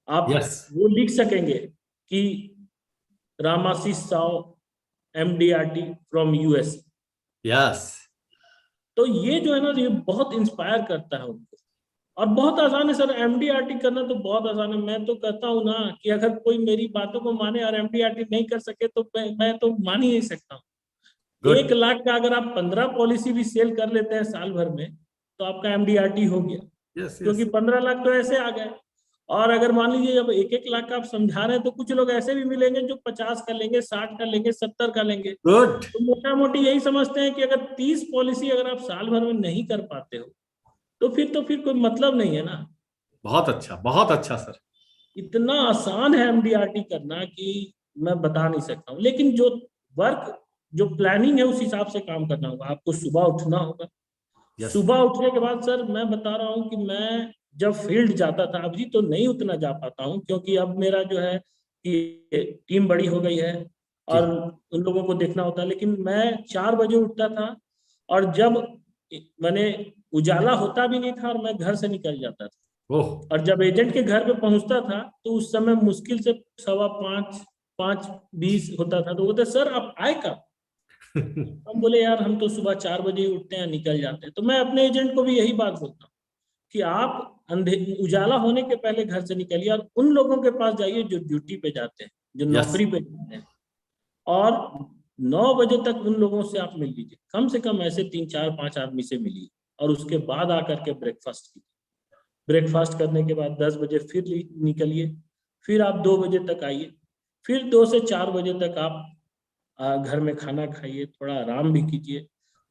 आप यस वो लिख सकेंगे कि Ramashish Sao MDRT from US. Yes तो ये जो है ना, ये बहुत इंस्पायर करता है उनको। और बहुत आसान है सर, एमडीआरटी करना तो बहुत आसान है। मैं तो कहता हूँ ना कि अगर कोई मेरी बातों को माने और एमडीआरटी नहीं कर सके तो मैं तो मान ही नहीं सकता हूँ। गुड 1 लाख का अगर आप 15 पॉलिसी भी सेल कर लेते हैं साल भर में, तो आपका एमडीआरटी हो गया, यस क्योंकि यस 15 लाख तो ऐसे आ गए। और अगर मान लीजिए जब 1-1 लाख का आप समझा रहे हैं, तो कुछ लोग ऐसे भी मिलेंगे जो 50 का लेंगे, 60 का लेंगे, 70 का लेंगे। गुड तो मोटा मोटी यही समझते हैं कि अगर 30 पॉलिसी अगर आप साल भर में नहीं कर पाते हो, तो फिर कोई मतलब नहीं है ना। बहुत अच्छा सर इतना आसान है एमडीआरटी करना कि मैं बता नहीं सकता हूँ। लेकिन जो प्लानिंग है उस हिसाब से काम करना होगा। आपको सुबह उठना होगा। यस सुबह उठने के बाद सर मैं बता रहा हूँ कि मैं जब फील्ड जाता था, अभी तो नहीं उतना जा पाता हूँ क्योंकि अब मेरा जो है कि टीम बड़ी हो गई है जी और उन लोगों को देखना होता है। लेकिन मैं 4 बजे उठता था, और जब मैंने उजाला होता भी नहीं था और मैं घर से निकल जाता था। ओह और जब एजेंट के घर पे पहुंचता था तो उस समय मुश्किल से 5:15, 5:20 होता था। तो बोलते सर आप आए कब? हम बोले यार हम तो सुबह 4 बजे ही उठते हैं, निकल जाते हैं। तो मैं अपने एजेंट को भी यही बात बोलता हूँ कि आप उजाला होने के पहले घर से निकलिए और उन लोगों के पास जाइए जो ड्यूटी पे जाते हैं, जो यस नौकरी पे जाते हैं, और 9 बजे तक उन लोगों से आप मिल लीजिए। कम से कम ऐसे 3-4-5 आदमी से मिलिए, और उसके बाद आकर के ब्रेकफास्ट कीजिए। ब्रेकफास्ट करने के बाद 10 बजे फिर निकलिए, फिर आप 2 बजे तक आइए, फिर 2 से 4 बजे तक आप घर में खाना खाइए, थोड़ा आराम भी कीजिए,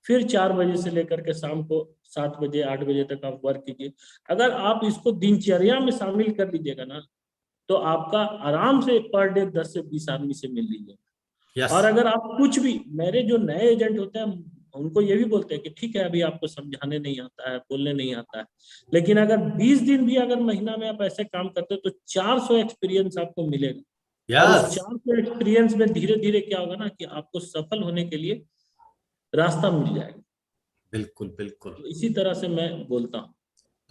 फिर 4 बजे से लेकर के शाम को 7 बजे 8 बजे तक आप वर्क कीजिए। अगर आप इसको दिनचर्या में शामिल कर लीजिएगा ना, तो आपका आराम से पर डे 10 से 20 आदमी से मिल लीजिएगा। यस और अगर आप कुछ भी, मेरे जो नए एजेंट होते हैं उनको ये भी बोलते हैं कि ठीक है अभी आपको समझाने नहीं आता है, बोलने नहीं आता है, लेकिन अगर 20 दिन भी अगर महीना में आप ऐसे काम करते हो तो 400 एक्सपीरियंस आपको मिलेगा। और उस यस 400 एक्सपीरियंस में धीरे धीरे क्या होगा ना कि आपको सफल होने के लिए रास्ता मिल जाएगा। बिल्कुल बिल्कुल तो इसी तरह से मैं बोलता हूँ।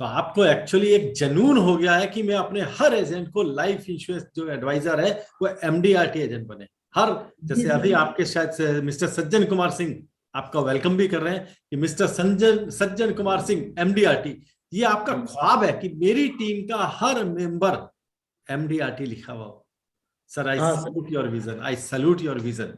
तो आपको एक्चुअली एक जनून हो गया है कि मैं अपने हर एजेंट को लाइफ इंश्योरेंस जो एडवाइजर है वो एमडीआरटी एजेंट बने। हर जी जैसे सर। अभी आपके शायद से मिस्टर सज्जन कुमार सिंह आपका वेलकम भी कर रहे हैं कि मिस्टर सज्जन कुमार सिंह एमडीआरटी। ये आपका ख्वाब है कि मेरी टीम का हर मेंबर एमडीआरटी लिखा हुआ हो। सर आई हाँ sir. Salute your vision, I salute your vision.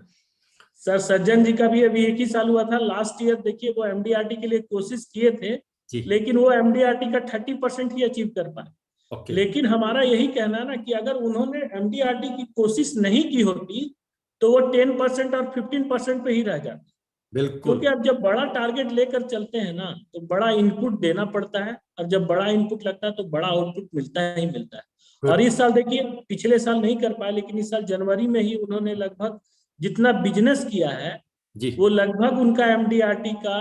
Sir Sajjan ji का भी अभी 1 ही साल हुआ था लास्ट ईयर। देखिए वो एमडीआरटी के लिए कोशिश किए थे, जी। लेकिन वो एमडीआरटी का 30% ही अचीव कर पाए। ओके। लेकिन हमारा यही कहना है ना कि अगर उन्होंने एमडीआरटी की कोशिश नहीं की होती तो वो 10% और 15% पे ही रह जाते। बिल्कुल। क्योंकि अब जब बड़ा टारगेट लेकर चलते हैं ना तो बड़ा इनपुट देना पड़ता है, और जब बड़ा इनपुट लगता है तो बड़ा आउटपुट मिलता ही मिलता है। और गुड। इस साल देखिए, पिछले साल नहीं कर पाए, लेकिन इस साल जनवरी में ही उन्होंने लगभग जितना बिजनेस किया है जी। वो लगभग उनका एमडीआरटी का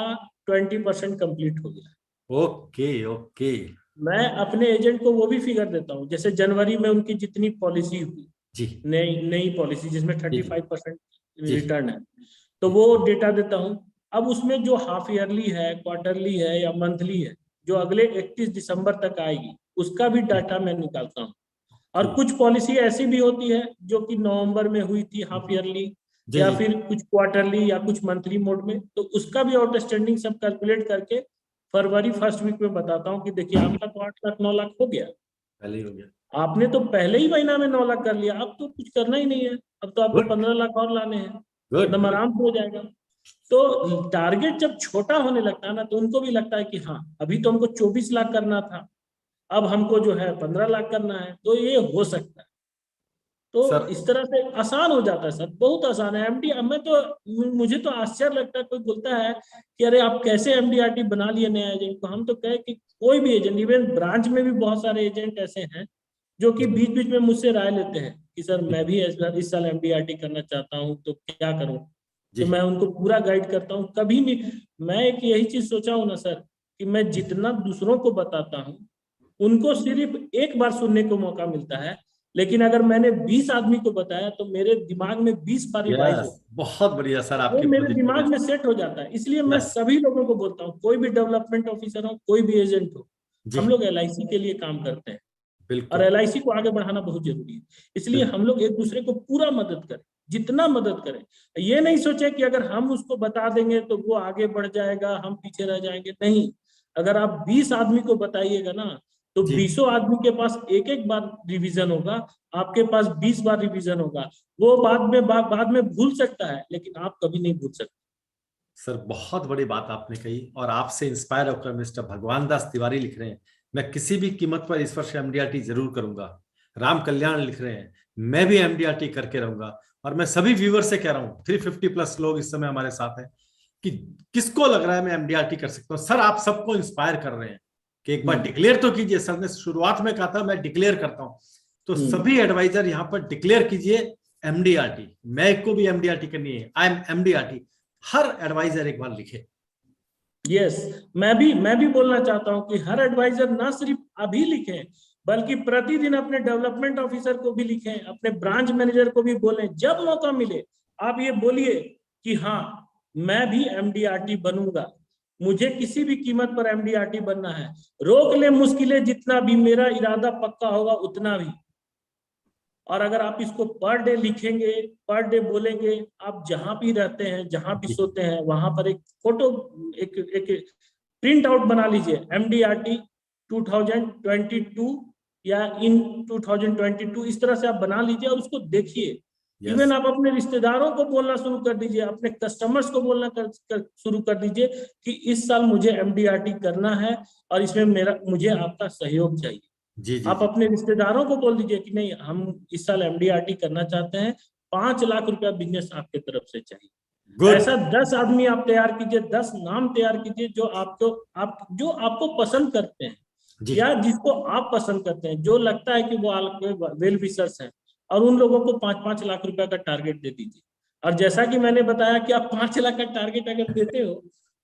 20% कंप्लीट हो गया। Okay okay. मैं अपने एजेंट को वो भी फिगर देता हूँ, जैसे जनवरी में उनकी जितनी पॉलिसी हुई, जी नई नई पॉलिसी जिसमें जी 35% जी रिटर्न है, तो जी वो डेटा देता हूँ। अब उसमें जो हाफ ईयरली है, क्वार्टरली है या मंथली है, जो अगले 31 दिसंबर तक आएगी, उसका भी जी डाटा मैं निकालता हूँ। और जी कुछ पॉलिसी ऐसी भी होती है जो कि नवंबर में हुई थी हाफ ईयरली, जी या जी। फिर कुछ क्वार्टरली या कुछ मंथली मोड में, तो उसका भी आउटस्टैंडिंग सब कैलकुलेट करके फरवरी फर्स्ट वीक में बताता हूँ कि देखिए आपका तो 8 लाख 9 लाख हो गया, पहले ही हो गया। आपने तो पहले ही महीना में 9 लाख कर लिया, अब तो कुछ करना ही नहीं है, अब तो आपको गुड 15 लाख और लाने हैं, गुड एकदम गुड। आराम से हो जाएगा। तो टारगेट जब छोटा होने लगता है ना तो उनको भी लगता है कि हाँ अभी तो हमको 24 लाख करना था, अब हमको जो है 15 लाख करना है, तो ये हो सकता है। तो सर। इस तरह से आसान हो जाता है सर, बहुत आसान है एमडी। मैं तो मुझे तो आश्चर्य लगता है, कोई बोलता है कि अरे आप कैसे एमडीआरटी बना लिए नया एजेंट को। हम तो कहे कि कोई भी एजेंट, इवन ब्रांच में भी बहुत सारे एजेंट ऐसे हैं जो कि बीच बीच में मुझसे राय लेते हैं कि सर जी मैं भी इस साल एमडीआरटी करना चाहता हूँ तो क्या करूँ। तो जी मैं उनको पूरा गाइड करता हूँ। कभी भी मैं एक यही चीज सोचा हूँ ना सर, कि मैं जितना दूसरों को बताता हूँ उनको सिर्फ एक बार सुनने को मौका मिलता है, लेकिन अगर मैंने 20 आदमी को बताया तो मेरे दिमाग में 20 बार रिवाइज यस, हो, बहुत बढ़िया सर वो आपकी मेरे दिमाग पॉजिटिव। में सेट हो जाता है। इसलिए मैं यस। सभी लोगों को बोलता हूँ, कोई भी डेवलपमेंट ऑफिसर हो, कोई भी एजेंट हो, जी हम लोग एलआईसी के लिए काम करते हैं और बिल्कुल एलआईसी को आगे बढ़ाना बहुत जरूरी है। इसलिए बिल्कुल। हम लोग एक दूसरे को पूरा मदद करें, जितना मदद करें। ये नहीं सोचे कि अगर हम उसको बता देंगे तो वो आगे बढ़ जाएगा, हम पीछे रह जाएंगे। नहीं, अगर आप 20 आदमी को बताइएगा ना तो जी 20 आदमी के पास एक एक बार रिवीजन होगा, आपके पास 20 बार रिवीजन होगा। वो बाद में भूल सकता है, लेकिन आप कभी नहीं भूल सकते। सर, बहुत बड़ी बात आपने कही, और आपसे इंस्पायर होकर मिस्टर भगवान दास तिवारी लिख रहे हैं, मैं किसी भी कीमत पर इस वर्ष एमडीआरटी जरूर करूंगा। राम कल्याण लिख रहे हैं, मैं भी एमडीआरटी करके रहूंगा। और मैं सभी व्यूअर से कह रहा हूँ, 350 प्लस लोग इस समय हमारे साथ हैं, कि किसको लग रहा है मैं एमडीआरटी कर सकता हूँ, सर आप सबको इंस्पायर कर रहे हैं कि एक बार डिक्लेयर तो कीजिए। सर ने शुरुआत में कहा था मैं डिक्लेयर करता हूँ, तो सभी एडवाइजर यहाँ पर डिक्लेयर कीजिए एमडीआरटी। मैं को भी एमडीआरटी करनी है, आई एम एमडीआरटी। हर एडवाइजर एक बार लिखे। यस, मैं भी बोलना चाहता हूं कि हर एडवाइजर ना सिर्फ अभी लिखें, बल्कि प्रतिदिन अपने डेवलपमेंट ऑफिसर को भी लिखें, अपने ब्रांच मैनेजर को भी बोलें। जब मौका मिले आप ये बोलिए कि हाँ मैं भी एमडीआरटी बनूंगा, मुझे किसी भी कीमत पर एमडीआरटी बनना है। रोक ले मुश्किलें जितना भी, मेरा इरादा पक्का होगा उतना भी। और अगर आप इसको पर डे लिखेंगे, पर डे बोलेंगे, आप जहां भी रहते हैं, जहां भी जी सोते हैं, वहां पर एक फोटो, एक प्रिंट आउट बना लीजिए, एमडीआरटी 2022 या इन 2022, इस तरह से आप बना लीजिए और उसको देखिए। यस इवन आप अपने रिश्तेदारों को बोलना शुरू कर दीजिए, अपने कस्टमर्स को बोलना शुरू कर दीजिए कि इस साल मुझे एमडीआरटी करना है और इसमें मुझे आपका सहयोग चाहिए। जी जी आप जी। अपने रिश्तेदारों को बोल दीजिए कि नहीं हम इस साल एमडीआरटी करना चाहते हैं, 5 लाख रुपया बिजनेस आपके तरफ से चाहिए। गुड। ऐसा 10 आदमी आप तैयार कीजिए, 10 नाम तैयार कीजिए जो आपको पसंद करते हैं जी या जिसको आप पसंद करते हैं, जो लगता है कि वो आपके वेल विशर्स हैं, और उन लोगों को 5-5 लाख रुपया का टारगेट दे दीजिए। और जैसा कि मैंने बताया कि आप 5 लाख का टारगेट अगर देते हो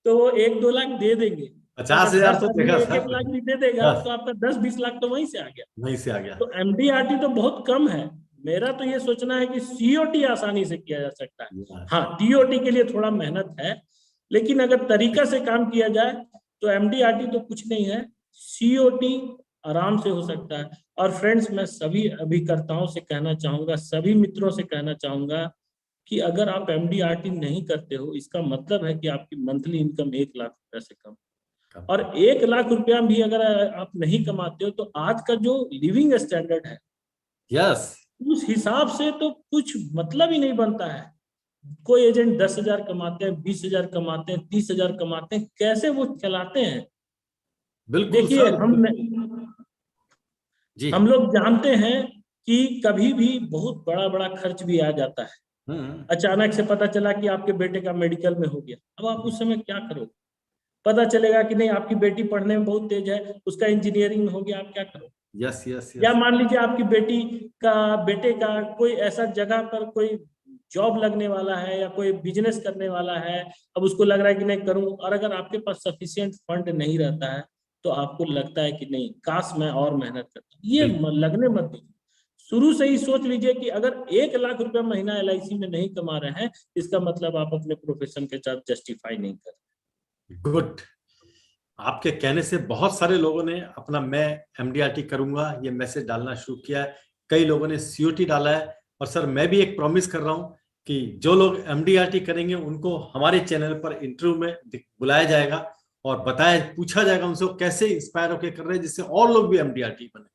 तो वो 1-2 लाख दे देंगे। तो अगर 50,000 10 तो आदमी देगा एक एक सर। लाख भी दे देगा बस तो आपका 10-20 लाख तो वहीं से आ गया। वहीं से आ गया। तो एमडीआरटी तो बहुत कम है। मेरा तो ये सोचना है कि सीओटी आसानी से किया जा सकता है। यस। हाँ, टीओटी के लिए थोड़ा मेहनत है, लेकिन अगर तरीका से काम किया जाए तो एमडीआरटी तो कुछ नहीं है, सीओटी आराम से हो सकता है। और फ्रेंड्स, मैं सभी अभिकर्ताओं से कहना चाहूंगा, सभी मित्रों से कहना चाहूंगा कि अगर आप एमडीआरटी नहीं करते हो, इसका मतलब है कि आपकी मंथली इनकम 1 लाख रुपए से कम। कम और कम। 1 लाख रुपया भी अगर आप नहीं कमाते हो तो आज का जो लिविंग स्टैंडर्ड है यस। उस हिसाब से तो कुछ मतलब ही नहीं बनता है। कोई एजेंट 10,000 कमाते हैं, 20,000 कमाते हैं, 30,000 कमाते हैं, कैसे वो चलाते हैं? बिल्कुल देखिए सर, जी। हम लोग जानते हैं कि कभी भी बहुत बड़ा बड़ा खर्च भी आ जाता है। हम्म। अचानक से पता चला कि आपके बेटे का मेडिकल में हो गया, अब आप उस समय क्या करोगे? पता चलेगा कि नहीं आपकी बेटी पढ़ने में बहुत तेज है, उसका इंजीनियरिंग में हो गया, आप क्या करोगे? यस यस या यस। मान लीजिए आपकी बेटे का कोई ऐसा जगह पर कोई जॉब लगने वाला है या कोई बिजनेस करने वाला है, अब उसको लग रहा है कि नहीं करूं, और अगर आपके पास सफिशिएंट फंड नहीं रहता है तो आपको लगता है कि नहीं काश मैं और मेहनत करता। ये बिल्कुल लगने मत दीजिए, शुरू से ही सोच लीजिए कि अगर 1 लाख रुपया महीना LIC में नहीं कमा रहे हैं, इसका मतलब आप अपने प्रोफेशन के साथ जस्टिफाई नहीं कर रहे। गुड। आपके कहने से बहुत सारे लोगों ने अपना मैं MDRT करूंगा ये मैसेज डालना शुरू किया है। कई लोगों ने COT डाला है। और सर मैं भी एक प्रॉमिस कर रहा हूं कि जो लोग MDRT करेंगे उनको हमारे चैनल पर इंटरव्यू में बुलाया जाएगा और पूछा जाएगा उनसे कैसे इंस्पायर होकर कर रहे हैं, जिससे और लोग भी MDRT बने।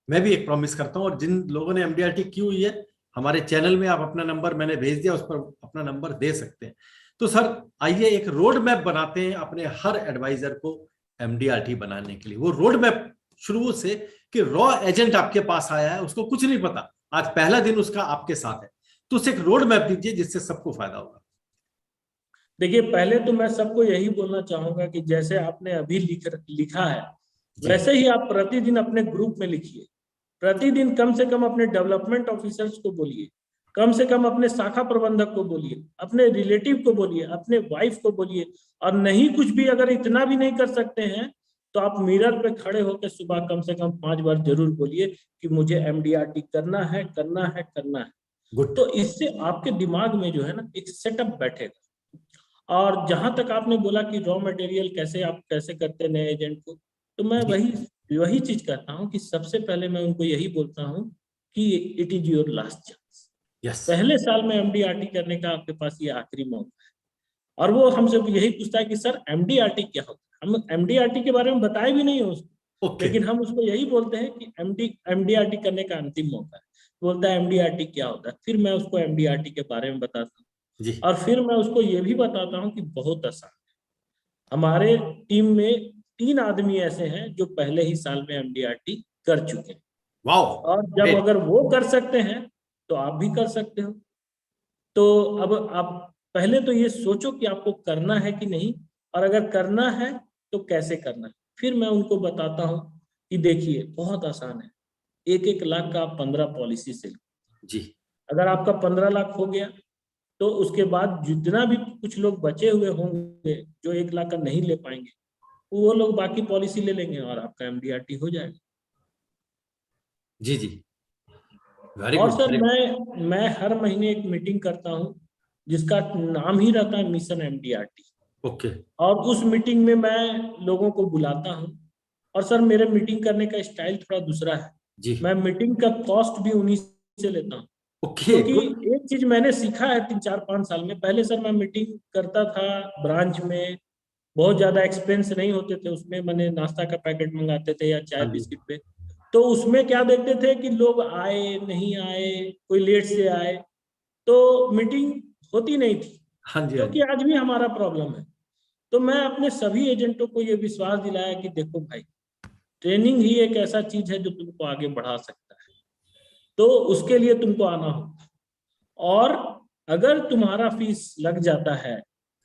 मैं भी एक प्रॉमिस करता हूं। और जिन लोगों ने MDRT की हुई है, हमारे चैनल में आप अपना नंबर मैंने भेज दिया, उस पर अपना नंबर दे सकते हैं। तो सर आइए एक रोड मैप बनाते हैं अपने हर एडवाइजर को MDRT बनाने के लिए। वो रोड मैप शुरू से कि रॉ एजेंट आपके पास आया है, उसको कुछ नहीं पता, आज पहला दिन उसका आपके साथ है, तो उसे एक रोड मैप दीजिए जिससे सबको फायदा होगा। देखिए पहले तो मैं सबको यही बोलना चाहूंगा कि जैसे आपने अभी लिखा है, जी वैसे ही आप प्रतिदिन अपने ग्रुप में लिखिए। प्रतिदिन कम से कम अपने डेवलपमेंट ऑफिसर्स को बोलिए, कम से कम अपने शाखा प्रबंधक को बोलिए, अपने रिलेटिव को बोलिए, अपने वाइफ को बोलिए। और नहीं कुछ भी अगर इतना भी नहीं कर सकते हैं तो आप मिरर पे खड़े होकर सुबह कम से कम 5 बार जरूर बोलिए कि मुझे MDRT करना है, करना है, करना है। गुड। तो इससे आपके दिमाग में जो है ना एक सेटअप बैठेगा। और जहां तक आपने बोला कि रॉ मटेरियल कैसे आप कैसे करते हैं नए एजेंट को, तो मैं जी वही वही चीज कहता हूँ कि सबसे पहले मैं उनको यही बोलता हूँ कि it is your last chance. Yes. पहले साल में MDRT करने का आपके पास ये आखिरी मौका है। और वो हमसे यही पूछता है कि सर MDRT क्या होता है। हम MDRT के बारे में बताए भी नहीं हो उसको, ओके। लेकिन हम उसको यही बोलते हैं कि MDRT करने का अंतिम मौका है। बोलता है MDRT क्या होता है, फिर मैं उसको MDRT के बारे में बताता हूँ। जी। और फिर मैं उसको ये भी बताता हूँ कि बहुत आसान है। हमारे टीम में 3 आदमी ऐसे हैं जो पहले ही साल में MDRT कर चुके हैं। वाओ। और जब ग्रेट। अगर वो कर सकते हैं तो आप भी कर सकते हो। तो अब आप पहले तो ये सोचो कि आपको करना है कि नहीं, और अगर करना है तो कैसे करना है। फिर मैं उनको बताता हूँ कि देखिए बहुत आसान है। 1-1 लाख का आप 15 पॉलिसी से लो। जी अगर आपका 15 लाख हो गया तो उसके बाद जितना भी कुछ लोग बचे हुए होंगे जो 1 लाख का नहीं ले पाएंगे, वो लोग बाकी पॉलिसी ले लेंगे और आपका MDRT हो जाएगा। जी जी। वेरी और गुड सर वेरी गुड। मैं हर महीने एक मीटिंग करता हूँ जिसका नाम ही रहता है मिशन MDRT। ओके। और उस मीटिंग में मैं लोगों को बुलाता हूँ। और सर मेरे मीटिंग करने का स्टाइल थोड़ा दूसरा है। जी। मैं मीटिंग का कॉस्ट भी उन्हीं से लेता हूँ। ओके क्योंकि गुड। एक चीज मैंने सीखा है 3-4-5 साल में। पहले सर मैं मीटिंग करता था ब्रांच में, बहुत ज्यादा एक्सपेंस नहीं होते थे उसमें, मैंने नाश्ता का पैकेट मंगाते थे या चाय हाँ जी बिस्किट पे। तो उसमें क्या देखते थे कि लोग आए नहीं आए, कोई लेट से आए, तो मीटिंग होती नहीं थी। हाँ जी हाँ जो कि जी। आज भी हमारा प्रॉब्लम है। तो मैं अपने सभी एजेंटों को ये विश्वास दिलाया कि देखो भाई, ट्रेनिंग ही एक ऐसा चीज है जो तुमको आगे बढ़ा सकता है, तो उसके लिए तुमको आना होगा। और अगर तुम्हारा फीस लग जाता है,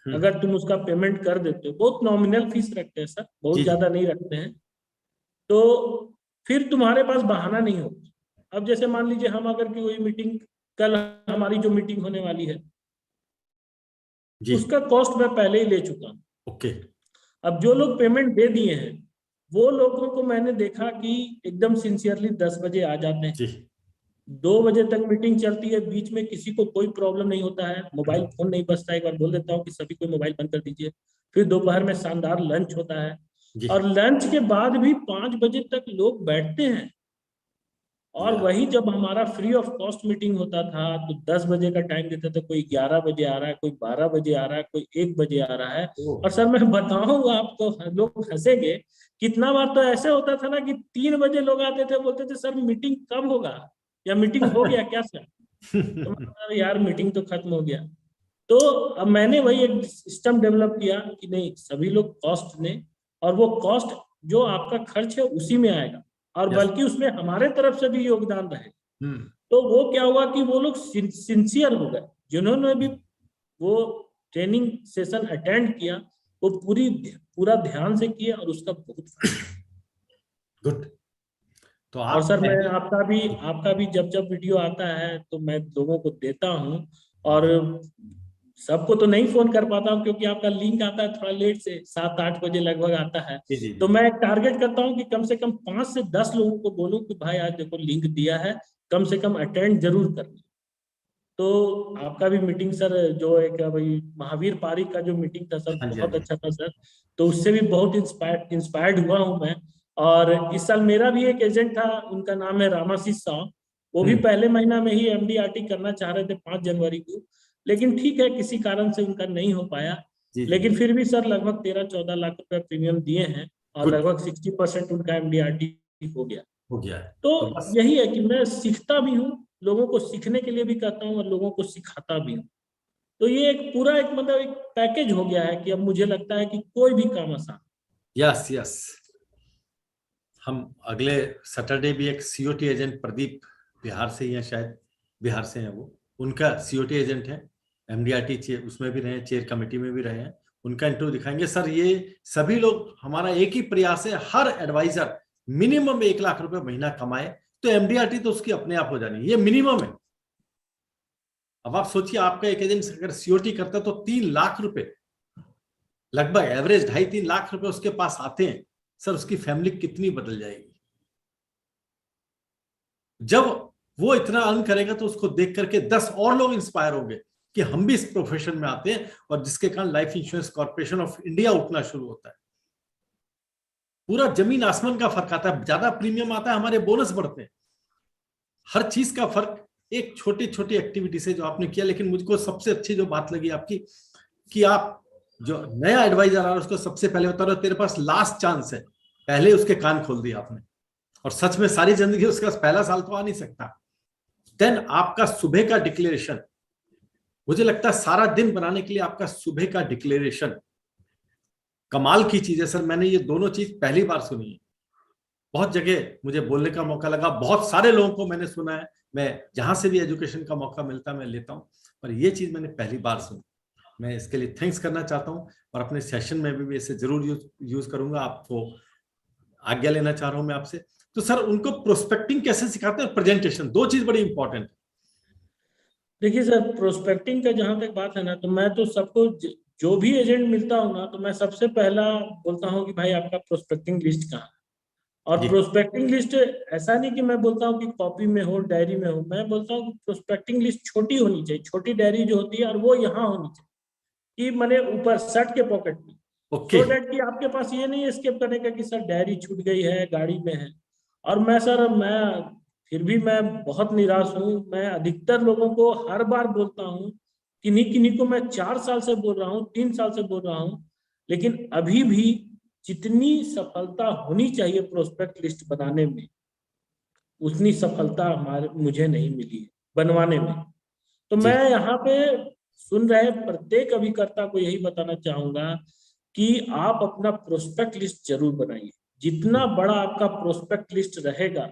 हम्म। अगर तुम उसका पेमेंट कर देते हो, बहुत नॉमिनल फीस रखते हैं सर, बहुत जी जी। ज्यादा नहीं रखते हैं, तो फिर तुम्हारे पास बहाना नहीं होगा। अब जैसे मान लीजिए हम अगर की वही मीटिंग, कल हमारी जो मीटिंग होने वाली है जी। उसका कॉस्ट मैं पहले ही ले चुका हूँ। ओके। अब जो लोग पेमेंट दे दिए हैं वो लोगों को मैंने देखा कि एकदम सिंसियरली 10 बजे आ जाते हैं। जी। 2 बजे तक मीटिंग चलती है, बीच में किसी को कोई प्रॉब्लम नहीं होता है, मोबाइल हम्म। फोन नहीं बजता है। एक बार बोल देता हूँ कि सभी को मोबाइल बंद कर दीजिए। फिर दोपहर में शानदार लंच होता है। जी। और लंच के बाद भी 5 बजे तक लोग बैठते हैं। और या वही जब हमारा फ्री ऑफ कॉस्ट मीटिंग होता था तो 10 बजे का टाइम देते थे, कोई 11 बजे आ रहा है, कोई 12 बजे आ रहा है, कोई 1 बजे आ रहा है। ओ और सर मैं बताऊं आपको, लोग हंसेंगे, कितना बार तो ऐसे होता था ना कि 3 बजे लोग आते थे, बोलते थे सर मीटिंग कब होगा, या मीटिंग हो गया क्या सर। तो मैं बोला, यार मीटिंग तो खत्म हो गया। तो अब मैंने वही एक सिस्टम डेवलप किया कि नहीं, सभी लोग कॉस्ट लें। और वो कॉस्ट जो आपका खर्च है उसी में आएगा, और Yes. बल्कि उसमें हमारे तरफ से भी योगदान रहे। हम्म, तो वो क्या हुआ कि वो लोग सिंसियर हो गए, जिन्होंने भी वो ट्रेनिंग सेशन अटेंड किया वो पूरा ध्यान से किया और उसका बहुत फायदा। गुड। तो और आप सर मैं आपका भी जब जब वीडियो आता है तो मैं लोगों को देता हूँ, और सबको तो नहीं फोन कर पाता हूँ क्योंकि आपका लिंक आता है थोड़ा लेट से, 7-8 बजे लगभग आता है। जी जी तो जी, मैं टारगेट करता हूँ कि कम से कम 5 से 10 लोगों को बोलूं कि भाई आज देखो लिंक दिया है, कम से कम अटेंड जरूर करना। तो आपका भी मीटिंग सर, जो एक भाई महावीर पारिक का जो मीटिंग था सर, हाँ जी हाँ बहुत जी, अच्छा था सर। तो उससे भी बहुत इंस्पायर्ड हुआ हूँ मैं। और इस साल मेरा भी एक एजेंट था, उनका नाम है रामाशीष साव। वो भी पहले महीना में ही एमडीआरटी करना चाह रहे थे 5 जनवरी को, लेकिन ठीक है किसी कारण से उनका नहीं हो पाया। जी जी, लेकिन फिर भी सर लगभग 13-14 लाख रुपए प्रीमियम दिए हैं, और गुड, लगभग 60% उनका एमडीआरटी हो गया। हो गया है। तो तो बस यही है कि मैं सीखता भी हूँ, लोगों को सीखने के लिए भी कहता हूँ और लोगों को सिखाता भी हूँ। तो ये एक पूरा एक मतलब एक पैकेज हो गया है कि अब मुझे लगता है कि कोई भी काम आसान। यस यस, हम अगले सैटरडे भी एक सीओटी एजेंट प्रदीप, बिहार से ही है शायद, बिहार से हैं वो, उनका सीओटी एजेंट है, एमडीआरटी चेयर उसमें भी रहे, चेयर कमेटी में भी रहे हैं, उनका इंटरव्यू दिखाएंगे। सर ये सभी लोग, हमारा एक ही प्रयास है, हर एडवाइजर मिनिमम 1 लाख रुपए महीना कमाए, तो एमडीआरटी तो उसकी अपने आप हो जानी, ये मिनिमम है। अब आप सोचिए आपका एक एजेंट अगर सीओटी करता है तो 3 लाख रुपए, लगभग एवरेज 2.5-3 लाख रुपए उसके पास आते हैं। सर उसकी फैमिली कितनी बदल जाएगी। जब वो इतना अर्न करेगा तो उसको देख करके 10 और लोग इंस्पायर होंगे कि हम भी इस प्रोफेशन में आते हैं, और जिसके कारण life insurance corporation of India उठना शुरू होता है। पूरा जमीन आसमान का फर्क आता है, ज्यादा प्रीमियम आता है, हमारे बोनस बढ़ते हैं, हर चीज का फर्क एक छोटी छोटी एक्टिविटी से जो आपने किया। लेकिन मुझको सबसे अच्छी जो बात लगी आपकी, कि आप जो नया एडवाइजर आ रहा है उसको सबसे पहले बता रहे हो तेरे पास लास्ट चांस है, पहले उसके कान खोल दिया आपने। और सच में सारी जिंदगी उसका पहला साल तो आ नहीं सकता। देन आपका सुबह का डिक्लेरेशन, मुझे लगता है सारा दिन बनाने के लिए आपका सुबह का डिक्लेरेशन कमाल की चीज है। सर मैंने ये दोनों चीज पहली बार सुनी है, बहुत जगह मुझे बोलने का मौका लगा, बहुत सारे लोगों को मैंने सुना है, मैं जहां से भी एजुकेशन का मौका मिलता है मैं लेता हूं, पर ये चीज मैंने पहली बार सुनी। मैं इसके लिए थैंक्स करना चाहता हूं, और अपने सेशन में भी इसे जरूर यूज करूंगा। आपको आज्ञा लेना चाह रहा हूं मैं आपसे। तो सर उनको प्रोस्पेक्टिंग कैसे सिखाते हैं, प्रेजेंटेशन, दो चीज बड़ी इंपॉर्टेंट है। देखिए सर, प्रोस्पेक्टिंग का जहां तक बात है ना, तो मैं तो सबको जो भी एजेंट मिलता हूँ ना, तो मैं सबसे पहला बोलता हूँ कि भाई आपका प्रोस्पेक्टिंग लिस्ट कहाँ है। और जी प्रोस्पेक्टिंग लिस्ट ऐसा नहीं कि मैं बोलता हूँ कि कॉपी में हो, डायरी में हो, मैं बोलता हूँ कि प्रोस्पेक्टिंग लिस्ट छोटी होनी चाहिए, छोटी डायरी जो होती है, और वो यहाँ होनी चाहिए कि मैंने ऊपर शर्ट के पॉकेट में, ओके, सो डैट कि आपके पास ये नहीं स्केप करने का कि सर डायरी छूट गई है, गाड़ी में है। और मैं फिर भी मैं बहुत निराश हूँ। मैं अधिकतर लोगों को हर बार बोलता हूँ, किन्हीं किन्हीं को मैं 4 साल से बोल रहा हूँ, 3 साल से बोल रहा हूँ, लेकिन अभी भी जितनी सफलता होनी चाहिए प्रोस्पेक्ट लिस्ट बनाने में, उतनी सफलता मुझे नहीं मिली है बनवाने में। तो जी मैं यहाँ पे सुन रहे प्रत्येक अभिकर्ता को यही बताना चाहूंगा कि आप अपना प्रोस्पेक्ट लिस्ट जरूर बनाइए। जितना बड़ा आपका प्रोस्पेक्ट लिस्ट रहेगा,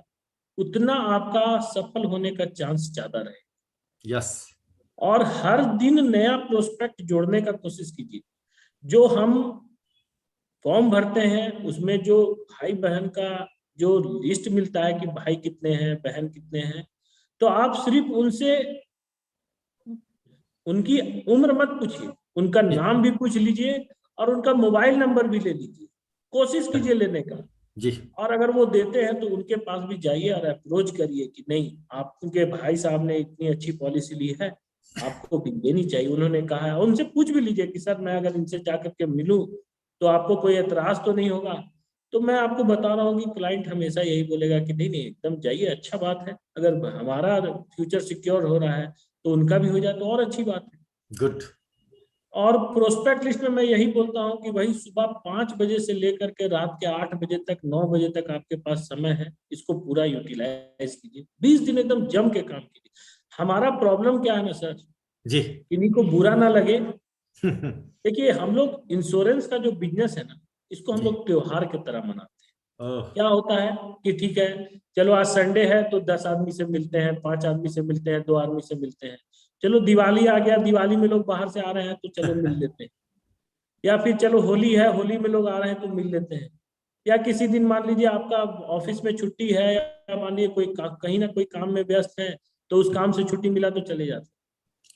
उतना आपका सफल होने का चांस ज्यादा रहेगा। यस, और हर दिन नया प्रोस्पेक्ट जोड़ने का कोशिश कीजिए। जो हम फॉर्म भरते हैं उसमें जो भाई बहन का जो लिस्ट मिलता है कि भाई कितने हैं, बहन कितने हैं, तो आप सिर्फ उनसे उनकी उम्र मत पूछिए, उनका जी नाम भी पूछ लीजिए और उनका मोबाइल नंबर भी ले लीजिए, कोशिश कीजिए लेने का। जी, और अगर वो देते हैं तो उनके पास भी जाइए और अप्रोच करिए कि नहीं, आप उनके भाई साहब ने इतनी अच्छी पॉलिसी ली है, आपको भी लेनी चाहिए, उन्होंने कहा है। उनसे पूछ भी लीजिए कि सर मैं अगर इनसे जाकर के मिलूं तो आपको कोई एतराज तो नहीं होगा। तो मैं आपको बता रहा हूँ कि क्लाइंट हमेशा यही बोलेगा कि नहीं नहीं एकदम जाइए, अच्छा बात है। अगर हमारा फ्यूचर सिक्योर हो रहा है तो उनका भी हो जाए तो और अच्छी बात है। गुड, और प्रोस्पेक्ट लिस्ट में मैं यही बोलता हूँ कि भाई सुबह 5 बजे से लेकर के रात के 8 बजे तक, 9 बजे तक आपके पास समय है, इसको पूरा यूटिलाइज कीजिए। 20 दिन एकदम जम के काम कीजिए। हमारा प्रॉब्लम क्या है ना सर, जी किन्हीं को बुरा ना लगे, देखिए हम लोग इंश्योरेंस का जो बिजनेस है ना, इसको हम जी लोग त्योहार की तरह मनाते हैं। ओह, क्या होता है कि ठीक है, चलो आज संडे है तो 10 आदमी से मिलते हैं, 5 आदमी से मिलते हैं, 2 आदमी से मिलते हैं। चलो दिवाली आ गया, दिवाली में लोग बाहर से आ रहे हैं तो चलो मिल लेते हैं। या फिर चलो होली है, होली में लोग आ रहे हैं तो मिल लेते हैं। या किसी दिन मान लीजिए आपका ऑफिस में छुट्टी है, या मान लीजिए कहीं ना कोई काम में व्यस्त है, तो उस काम से छुट्टी मिला तो चले जाते हैं।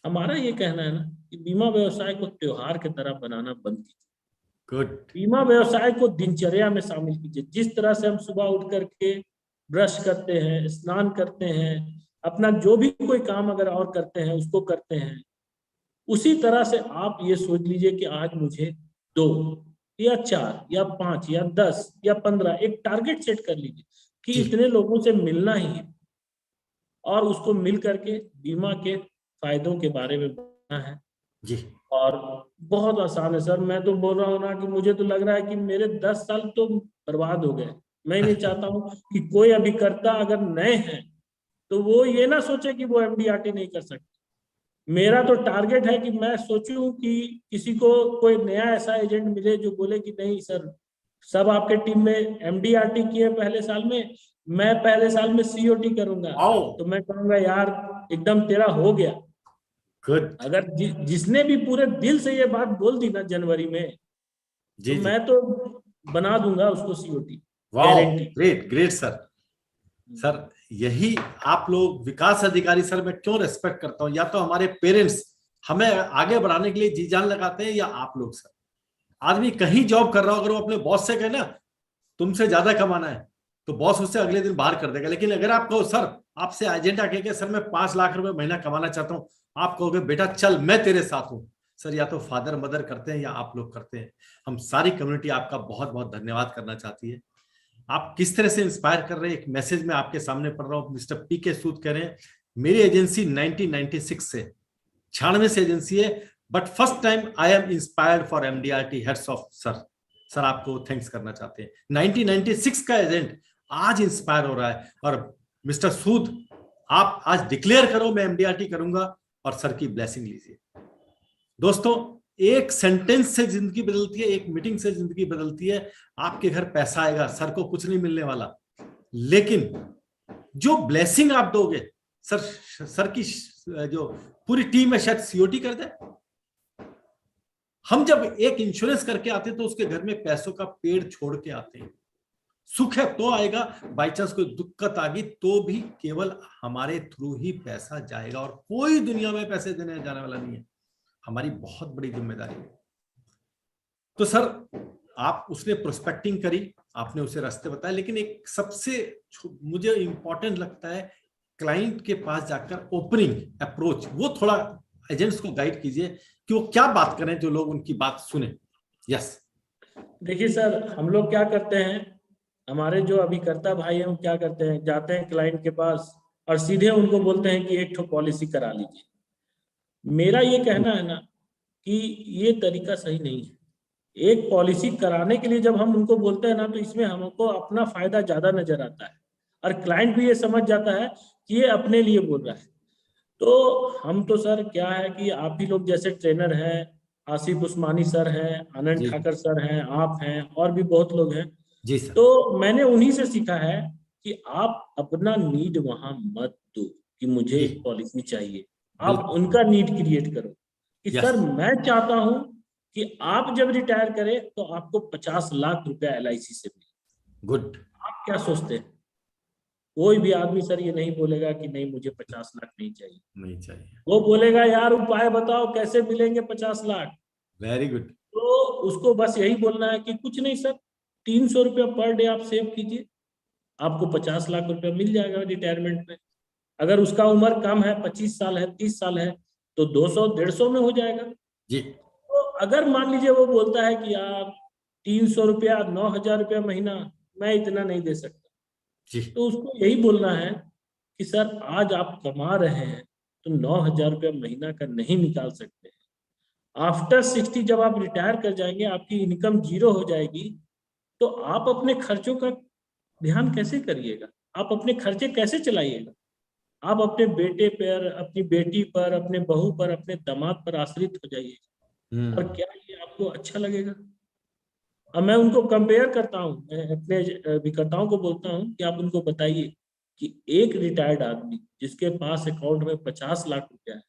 हमारा ये कहना है ना कि बीमा व्यवसाय को त्योहार की तरह बनाना बंद कीजिए। गुड। बीमा व्यवसाय को दिनचर्या में शामिल कीजिए। जिस तरह से हम सुबह उठ करके ब्रश करते हैं, स्नान करते हैं, अपना जो भी कोई काम अगर और करते हैं उसको करते हैं, उसी तरह से आप ये सोच लीजिए कि आज मुझे 2 या 4 या 5 या 10 या 15 एक टारगेट सेट कर लीजिए कि जी इतने लोगों से मिलना ही है, और उसको मिल करके बीमा के फायदों के बारे में बताना है। जी। और बहुत आसान है सर। मैं तो बोल रहा हूँ ना कि मुझे तो लग रहा है कि मेरे 10 साल तो बर्बाद हो गए। मैं नहीं चाहता हूँ कि कोई अभिकर्ता अगर नए हैं तो वो ये ना सोचे कि वो एमडीआरटी नहीं कर सकते। मेरा तो टारगेट है कि मैं सोचूं कि किसी को कोई नया ऐसा एजेंट मिले जो बोले कि नहीं सर, सब आपके टीम में एमडीआरटी किए पहले साल में, मैं पहले साल में सीओटी करूंगा। आओ। तो मैं कहूंगा यार एकदम तेरा हो गया। गुड। अगर जिसने भी पूरे दिल से ये बात बोल दी ना जनवरी में, तो जी जी। मैं तो बना दूंगा उसको COT, wow, guarantee. Great great sir. Sir यही आप लोग विकास अधिकारी, सर मैं क्यों रेस्पेक्ट करता हूं, या तो हमारे पेरेंट्स हमें आगे बढ़ाने के लिए जी जान लगाते हैं, या आप लोग सर। आदमी कहीं जॉब कर रहा हो, अगर वो अपने बॉस से कहे ना तुमसे ज्यादा कमाना है, तो बॉस उससे अगले दिन बाहर कर देगा। लेकिन अगर आप कहो सर, आपसे एजेंडा कह के सर मैं 5 लाख रुपए महीना कमाना चाहता हूं, आप कहोगे बेटा चल मैं तेरे साथ हूं। सर या तो फादर मदर करते हैं या आप लोग करते हैं। हम सारी कम्युनिटी आपका बहुत बहुत धन्यवाद करना चाहती है। आप किस तरह से इंस्पायर कर रहे हैं, एक मैसेज में आपके सामने पढ़ रहा हूं। मिस्टर पी के सूद कह रहे हैं, मेरी एजेंसी 1996 से 96 से एजेंसी है, but first time I am inspired for MDRT, heads of sir. Sir आपको थैंक्स करना चाहते हैं। 1996 का एजेंट आज इंस्पायर हो रहा है। और मिस्टर सूद, आप आज डिक्लेयर करो मैं एमडीआरटी करूंगा, और सर की ब्लेसिंग लीजिए। दोस्तों, एक सेंटेंस से जिंदगी बदलती है, एक मीटिंग से जिंदगी बदलती है। आपके घर पैसा आएगा, सर को कुछ नहीं मिलने वाला, लेकिन जो ब्लेसिंग आप दोगे, सर सर की जो पूरी टीम है शायद सीओटी कर दे। हम जब एक इंश्योरेंस करके आते हैं तो उसके घर में पैसों का पेड़ छोड़ के आते हैं। सुख है तो आएगा, बाई चांस कोई दिक्कत आ गई तो भी केवल हमारे थ्रू ही पैसा जाएगा, और कोई दुनिया में पैसे देने जाने वाला नहीं है। हमारी बहुत बड़ी जिम्मेदारी है। तो सर आप उसने प्रोस्पेक्टिंग करी, आपने उसे रास्ते बताए, लेकिन एक सबसे मुझे इंपॉर्टेंट लगता है, क्लाइंट के पास जाकर ओपनिंग अप्रोच, वो थोड़ा एजेंट्स को गाइड कीजिए कि वो क्या बात करें जो लोग उनकी बात सुने। यस। देखिए सर, हम लोग क्या करते हैं, हमारे जो अभिकर्ता भाई हैं वो क्या करते हैं, जाते हैं क्लाइंट के पास और सीधे उनको बोलते हैं कि एक ठो पॉलिसी करा लीजिए। मेरा ये कहना है ना कि ये तरीका सही नहीं है। एक पॉलिसी कराने के लिए जब हम उनको बोलते हैं ना, तो इसमें हमको अपना फायदा ज्यादा नजर आता है, और क्लाइंट भी ये समझ जाता है कि ये अपने लिए बोल रहा है। तो हम तो सर क्या है कि आप ही लोग जैसे ट्रेनर हैं, आसिफ उस्मानी सर हैं, आनंद जी ठाकर सर हैं, आप हैं, और भी बहुत लोग हैं। जी सर। तो मैंने उन्हीं से सीखा है कि आप अपना नीड वहां मत दो कि मुझे जी एक पॉलिसी चाहिए। आप बिल्कुल। उनका नीड क्रिएट करो कि यस। सर मैं चाहता हूं कि आप जब रिटायर करें तो आपको 50 लाख रुपया एलआईसी से मिले। गुड। आप क्या सोचते हैं? कोई भी आदमी सर ये नहीं बोलेगा कि नहीं मुझे 50 लाख नहीं चाहिए। नहीं चाहिए। वो बोलेगा यार उपाय बताओ कैसे मिलेंगे 50 लाख। Very good. तो उसको बस यही बोलना है कि कुछ नहीं सर, 300 रुपया पर डे आप सेव कीजिए, आपको 50 लाख रुपया मिल जाएगा रिटायरमेंट में। अगर उसका उम्र कम है, 25 साल है, 30 साल है, तो 200 150 में हो जाएगा। जी तो अगर मान लीजिए वो बोलता है कि यार 300 रुपया, 9,000 रुपया महीना, मैं इतना नहीं दे सकता, जी। तो उसको यही बोलना है कि सर आज आप कमा रहे हैं तो 9,000 रुपया महीना का नहीं निकाल सकते। आफ्टर 60 जब आप रिटायर कर जाएंगे, आपकी इनकम जीरो हो जाएगी, तो आप अपने खर्चों का ध्यान कैसे करिएगा? आप अपने खर्चे कैसे चलाइएगा? आप अपने बेटे पर, अपनी बेटी पर, अपने बहू पर, अपने दामाद पर आश्रित हो जाइएगा, और हम्म। क्या ये आपको अच्छा लगेगा? अब मैं उनको कंपेयर करता हूँ, मैं अपने विक्रेताओं को बोलता हूँ कि आप उनको बताइए कि एक रिटायर्ड आदमी जिसके पास अकाउंट में 50 लाख रुपया है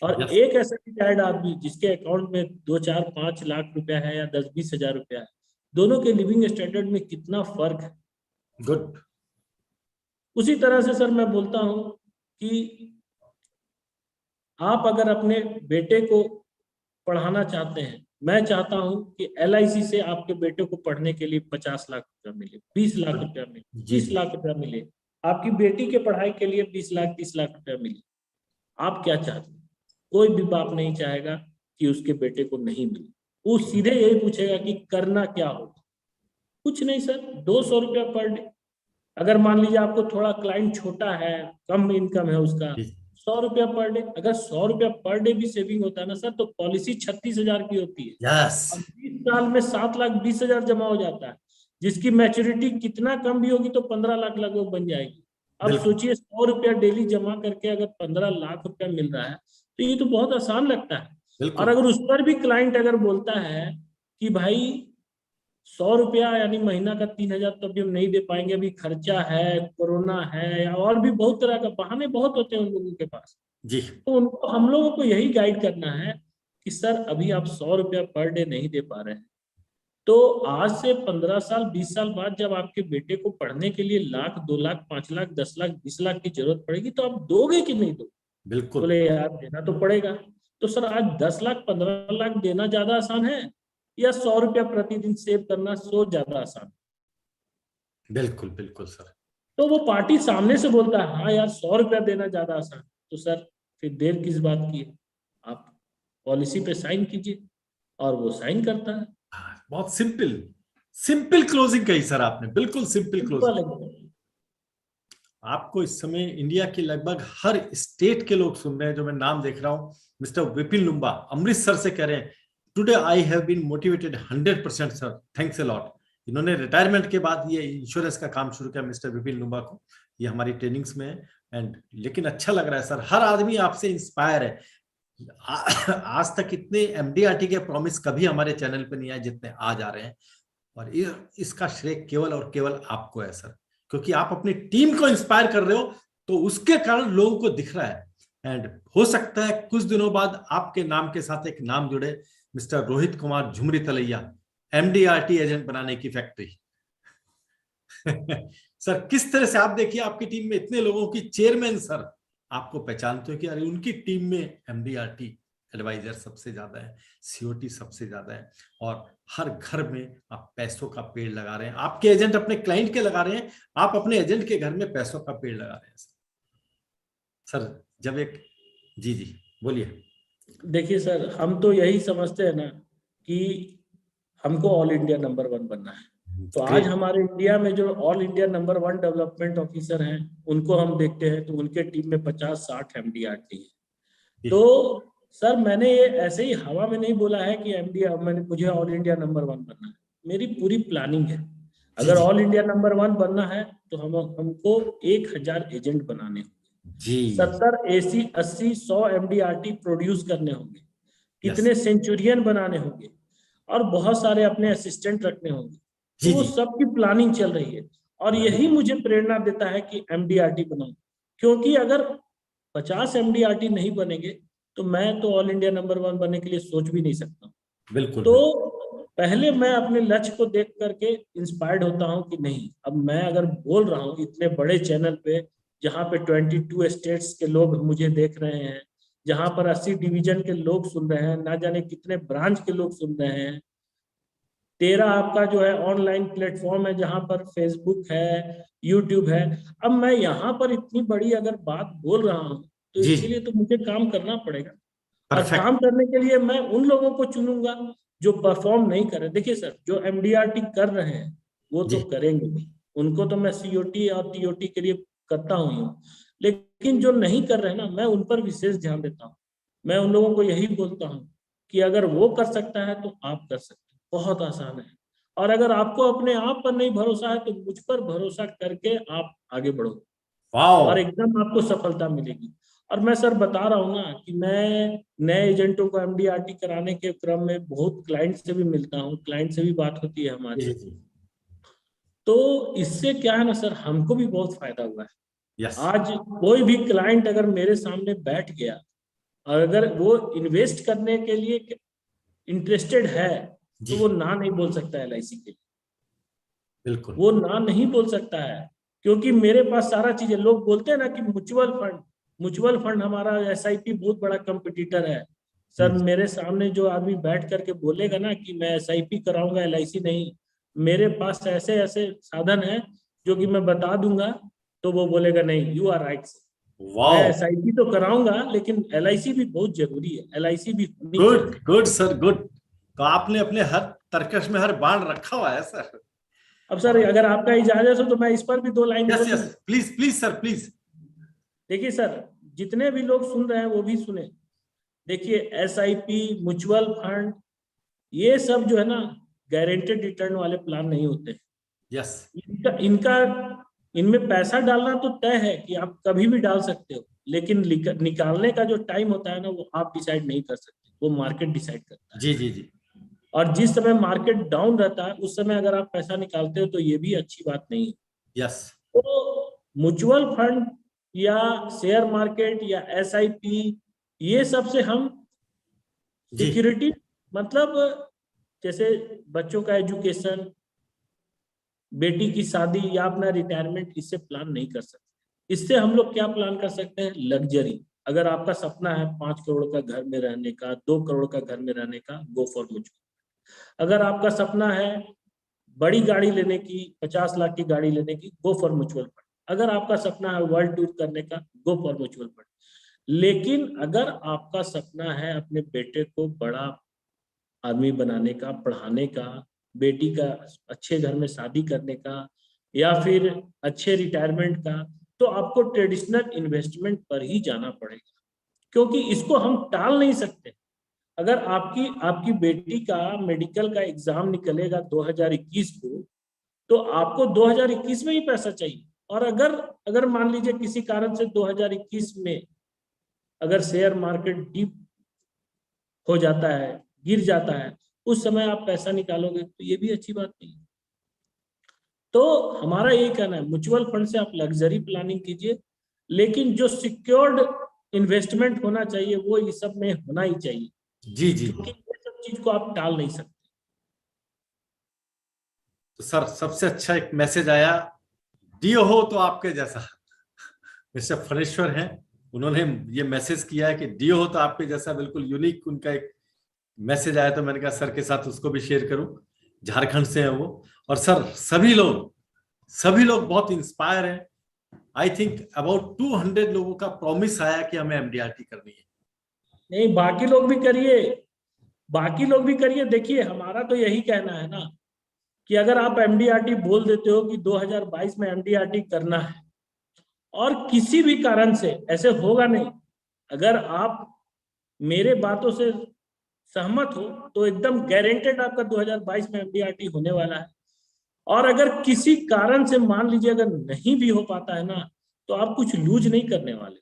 और Yes. एक ऐसा रिटायर्ड आदमी जिसके अकाउंट में 2-4-5 लाख रुपया है या 10-20 हजार रुपया है, दोनों के लिविंग स्टैंडर्ड में कितना फर्क है। गुड। उसी तरह से सर मैं बोलता हूँ कि आप अगर अपने बेटे को पढ़ाना चाहते हैं, मैं चाहता हूं कि LIC से आपके बेटे को पढ़ने के लिए 50 लाख रुपया मिले, 20 लाख रुपया मिले, जी 30 लाख रुपया मिले, आपकी बेटी के पढ़ाई के लिए 20 लाख 30 लाख रुपया मिले। आप क्या चाहते हैं? कोई भी बाप नहीं चाहेगा कि उसके बेटे को नहीं मिले। वो सीधे यही पूछेगा कि करना क्या होगा। कुछ नहीं सर, 200 रुपया पर डे। अगर मान लीजिए आपको थोड़ा क्लाइंट छोटा है, कम इनकम है उसका, जी 100 रुपया पर डे। अगर 100 रुपया पर डे भी सेविंग होता है ना सर, तो पॉलिसी 36,000 की होती है यस और 20 साल में 7,20,000 जमा हो जाता है, जिसकी मैच्योरिटी कितना कम भी होगी तो 15 लाख लगभग बन जाएगी। अब बिल्कुल सोचिए 100 रुपया डेली जमा करके अगर 15 लाख रुपया मिल रहा है तो ये तो बहुत आसान लगता है। और बिल्कुल अगर उस पर भी क्लाइंट अगर बोलता है कि भाई 100 रुपया यानी महीना का 3,000 तो अभी हम नहीं दे पाएंगे, अभी खर्चा है, कोरोना है, या और भी बहुत तरह का बहाने बहुत होते हैं उन लोगों के पास, जी तो उनको हम लोगों को यही गाइड करना है कि सर अभी आप 100 रुपया पर डे नहीं दे पा रहे हैं, तो आज से 15 साल 20 साल बाद जब आपके बेटे को पढ़ने के लिए लाख 2 लाख 5 लाख 10 लाख 20 लाख की जरूरत पड़ेगी तो आप दोगे कि नहीं दोगे? बिल्कुल बोले यार देना तो पड़ेगा। तो सर आज 10 लाख 15 लाख देना ज्यादा आसान है या 100 रुपया प्रतिदिन सेव करना सो ज्यादा आसान? बिल्कुल बिल्कुल सर। तो वो पार्टी सामने से बोलता है हाँ यार 100 रुपया देना ज्यादा आसान, तो सर फिर देर किस बात की है? आप पॉलिसी पे साइन कीजिए और वो साइन करता है। बहुत सिंपल सिंपल क्लोजिंग कही सर आपने, बिल्कुल सिंपल क्लोजिंग। सिंपल है। आपको इस समय इंडिया के लगभग हर स्टेट के लोग सुन रहे हैं, जो मैं नाम देख रहा हूं। मिस्टर विपिन लुम्बा अमृतसर से कह रहे हैं, today I have been motivated 100% sir, thanks a lot. इन्होंने रिटायरमेंट के बाद ये इंश्योरेंस का काम शुरू किया, मिस्टर विपिन लुम्बा को। ये हमारी ट्रेनिंग्स में है एंड लेकिन अच्छा लग रहा है सर, हर आदमी आपसे इंस्पायर है। आज तक इतने MDRT के प्रॉमिस कभी हमारे चैनल पे नहीं आए जितने आज आ रहे हैं, और इसका श्रेय केवल और केवल आपको है सर, क्योंकि आप अपनी टीम को इंस्पायर कर रहे हो, तो उसके कारण लोगों को दिख रहा है। एंड हो सकता है कुछ दिनों बाद आपके नाम के साथ एक नाम जुड़े, मिस्टर रोहित कुमार झुमरी तलैया, MDRT एजेंट बनाने की फैक्ट्री। सर किस तरह से आप देखिए, आपकी टीम में इतने लोगों की चेयरमैन सर आपको पहचानते हो कि अरे उनकी टीम में MDRT एडवाइजर सबसे ज्यादा है, COT सबसे ज्यादा है, और हर घर में आप पैसों का पेड़ लगा रहे हैं। आपके एजेंट अपने क्लाइंट के लगा रहे हैं, आप अपने एजेंट के घर में पैसों का पेड़ लगा रहे हैं सर। जब एक जी जी बोलिए। देखिए सर, हम तो यही समझते हैं ना कि हमको ऑल इंडिया नंबर 1 बनना है। तो आज ग्रेट। हमारे इंडिया में जो all India number 1 development officer हैं, उनको हम देखते हैं तो उनके टीम में 50-60 MDRT है। तो सर मैंने ये ऐसे ही हवा में नहीं बोला है कि मुझे ऑल इंडिया नंबर 1 बनना है। मेरी पूरी प्लानिंग है। जी अगर जी ऑल इंडिया नंबर 1 बनना है तो हमको 1,000 एजेंट बनाने होंगे, जी 70 AC 80 100 MDRT प्रोड्यूस करने होंगे, यस कितने सेंचुरियन बनाने होंगे और बहुत सारे अपने असिस्टेंट रखने होंगे। तो जी वो जी सबकी प्लानिंग चल रही है और यही मुझे प्रेरणा देता है कि MDRT बनाऊं, क्योंकि अगर 50 MDRT नहीं बनेंगे तो मैं तो ऑल इंडिया नंबर 1 बनने के लिए सोच भी नहीं सकता। बिल्कुल तो बिल्कुल पहले मैं अपने लक्ष्य को देख करके इंस्पायर्ड होता हूं कि नहीं, अब मैं अगर बोल रहा हूं इतने बड़े चैनल पे जहां पे 22 स्टेट्स के लोग मुझे देख रहे हैं, जहां पर 80 डिवीजन के लोग सुन रहे हैं, ना जाने कितने ब्रांच के लोग सुन रहे हैं, 13 आपका जो है ऑनलाइन प्लेटफॉर्म है जहां पर फेसबुक है, यूट्यूब है। अब मैं यहाँ पर इतनी बड़ी अगर बात बोल रहा हूँ तो जी इसके लिए तो मुझे काम करना पड़ेगा, और परफेक्ट। काम करने के लिए मैं उन लोगों को चुनूंगा जो परफॉर्म नहीं कर रहे। देखिए सर, जो MDRT कर रहे हैं वो तो जी करेंगे भी, उनको तो मैं COT और TOT के लिए करता हूँ, लेकिन जो नहीं कर रहे हैं ना, मैं उन पर विशेष ध्यान देता हूँ। मैं उन लोगों को यही बोलता हूँ कि अगर वो कर सकता है तो आप कर सकते हैं, बहुत आसान है। और अगर आपको अपने आप पर नहीं भरोसा है तो मुझ पर भरोसा करके आप आगे बढ़ो वाओ। और एकदम आपको सफलता मिलेगी। और मैं सर बता रहा हूँ ना कि मैं नए एजेंटों को एमडीआरटी कराने के क्रम में बहुत क्लाइंट से भी मिलता हूँ, क्लाइंट से भी बात होती है हमारी। जी जी। तो इससे क्या है ना सर, हमको भी बहुत फायदा हुआ है। यस आज कोई भी क्लाइंट अगर मेरे सामने बैठ गया और अगर वो इन्वेस्ट करने के लिए इंटरेस्टेड है जी, तो वो ना नहीं बोल सकता है एलआईसी के लिए, बिल्कुल वो ना नहीं बोल सकता है। क्योंकि मेरे पास सारा चीज है। लोग बोलते हैं ना कि म्यूचुअल फंड हमारा एसआईपी बहुत बड़ा कंपटीटर है। सर हम्म, मेरे सामने जो आदमी बैठ करके बोलेगा ना कि मैं एसआईपी कराऊंगा एलआईसी नहीं, मेरे पास ऐसे ऐसे साधन है जो कि मैं बता दूंगा, तो वो बोलेगा नहीं, यू आर राइट। मैं वाओ, एसआईपी तो कराऊंगा लेकिन एलआईसी भी बहुत जरूरी है, एलआईसी भी होनी गुड चाहिए। Good sir, good. तो आपने अपने हर तरकश में हर बाण रखा हुआ है सर। अब सर अगर आपका इजाजत हो तो मैं इस पर भी 2 लाइन यस बोल यस, दूं। Please please sir, please. देखिए सर, जितने भी लोग सुन रहे हैं वो भी सुने। देखिए एसआईपी, म्यूचुअल फंड, ये सब जो है ना गारंटेड रिटर्न वाले प्लान नहीं होते। यस इनका इनका इनमें पैसा डालना तो तय है कि आप कभी भी डाल सकते हो, लेकिन निकालने का जो टाइम होता है ना वो आप डिसाइड नहीं कर सकते, वो मार्केट डिसाइड करता है। जी जी जी। और जिस समय मार्केट डाउन रहता है उस समय अगर आप पैसा निकालते हो तो ये भी अच्छी बात नहीं है। यस तो म्यूचुअल फंड या शेयर मार्केट या एसआईपी, ये सब से हम जी सिक्योरिटी, मतलब जैसे बच्चों का एजुकेशन, बेटी की शादी या अपना रिटायरमेंट, इससे प्लान नहीं कर सकते। इससे हम लोग क्या प्लान कर सकते हैं? लग्जरी। अगर आपका सपना है 5 करोड़ का घर में रहने का, 2 करोड़ का घर में रहने का, गो फॉर म्यूचुअल। अगर आपका सपना है बड़ी गाड़ी लेने की, 50 लाख की गाड़ी लेने की, गो फॉर म्यूचुअल फंड। अगर आपका सपना है वर्ल्ड टूर करने का, गो फॉर म्यूचुअल फंड। लेकिन अगर आपका सपना है अपने बेटे को बड़ा आदमी बनाने का, पढ़ाने का, बेटी का अच्छे घर में शादी करने का, या फिर अच्छे रिटायरमेंट का, तो आपको ट्रेडिशनल इन्वेस्टमेंट पर ही जाना पड़ेगा, क्योंकि इसको हम टाल नहीं सकते। अगर आपकी आपकी बेटी का मेडिकल का एग्जाम निकलेगा 2021 को, तो आपको 2021 में ही पैसा चाहिए। और अगर अगर मान लीजिए किसी कारण से 2021 में अगर शेयर मार्केट डीप हो जाता है, गिर जाता है, उस समय आप पैसा निकालोगे तो ये भी अच्छी बात नहीं है। तो हमारा यही कहना है, म्यूचुअल फंड से आप लग्जरी प्लानिंग कीजिए, लेकिन जो सिक्योर्ड इन्वेस्टमेंट होना चाहिए वो इस सब में होना ही चाहिए, जी जी। क्योंकि ये सब चीज को आप टाल नहीं सकते। तो सर सबसे अच्छा एक मैसेज आया, डियो हो तो आपके जैसा। मिस्टर फणेश्वर हैं, उन्होंने ये मैसेज किया है कि डियो हो तो आपके जैसा, बिल्कुल यूनिक उनका एक मैसेज आया। तो मैंने कहा सर के साथ उसको भी शेयर करूं। झारखंड से है वो। और सर सभी लोग बहुत इंस्पायर हैं। आई थिंक अबाउट 200 लोगों का प्रॉमिस आया कि हमें एमडीआरटी करनी है। नहीं, बाकी लोग भी करिए, बाकी लोग भी करिए। देखिए हमारा तो यही कहना है ना कि अगर आप एमडीआरटी बोल देते हो कि 2022 में एमडीआरटी करना है, और किसी भी कारण से ऐसे होगा नहीं, अगर आप मेरे बातों से सहमत हो तो एकदम गारंटेड आपका 2022 में एमडीआरटी होने वाला है। और अगर किसी कारण से मान लीजिए अगर नहीं भी हो पाता है ना, तो आप कुछ लूज नहीं करने वाले।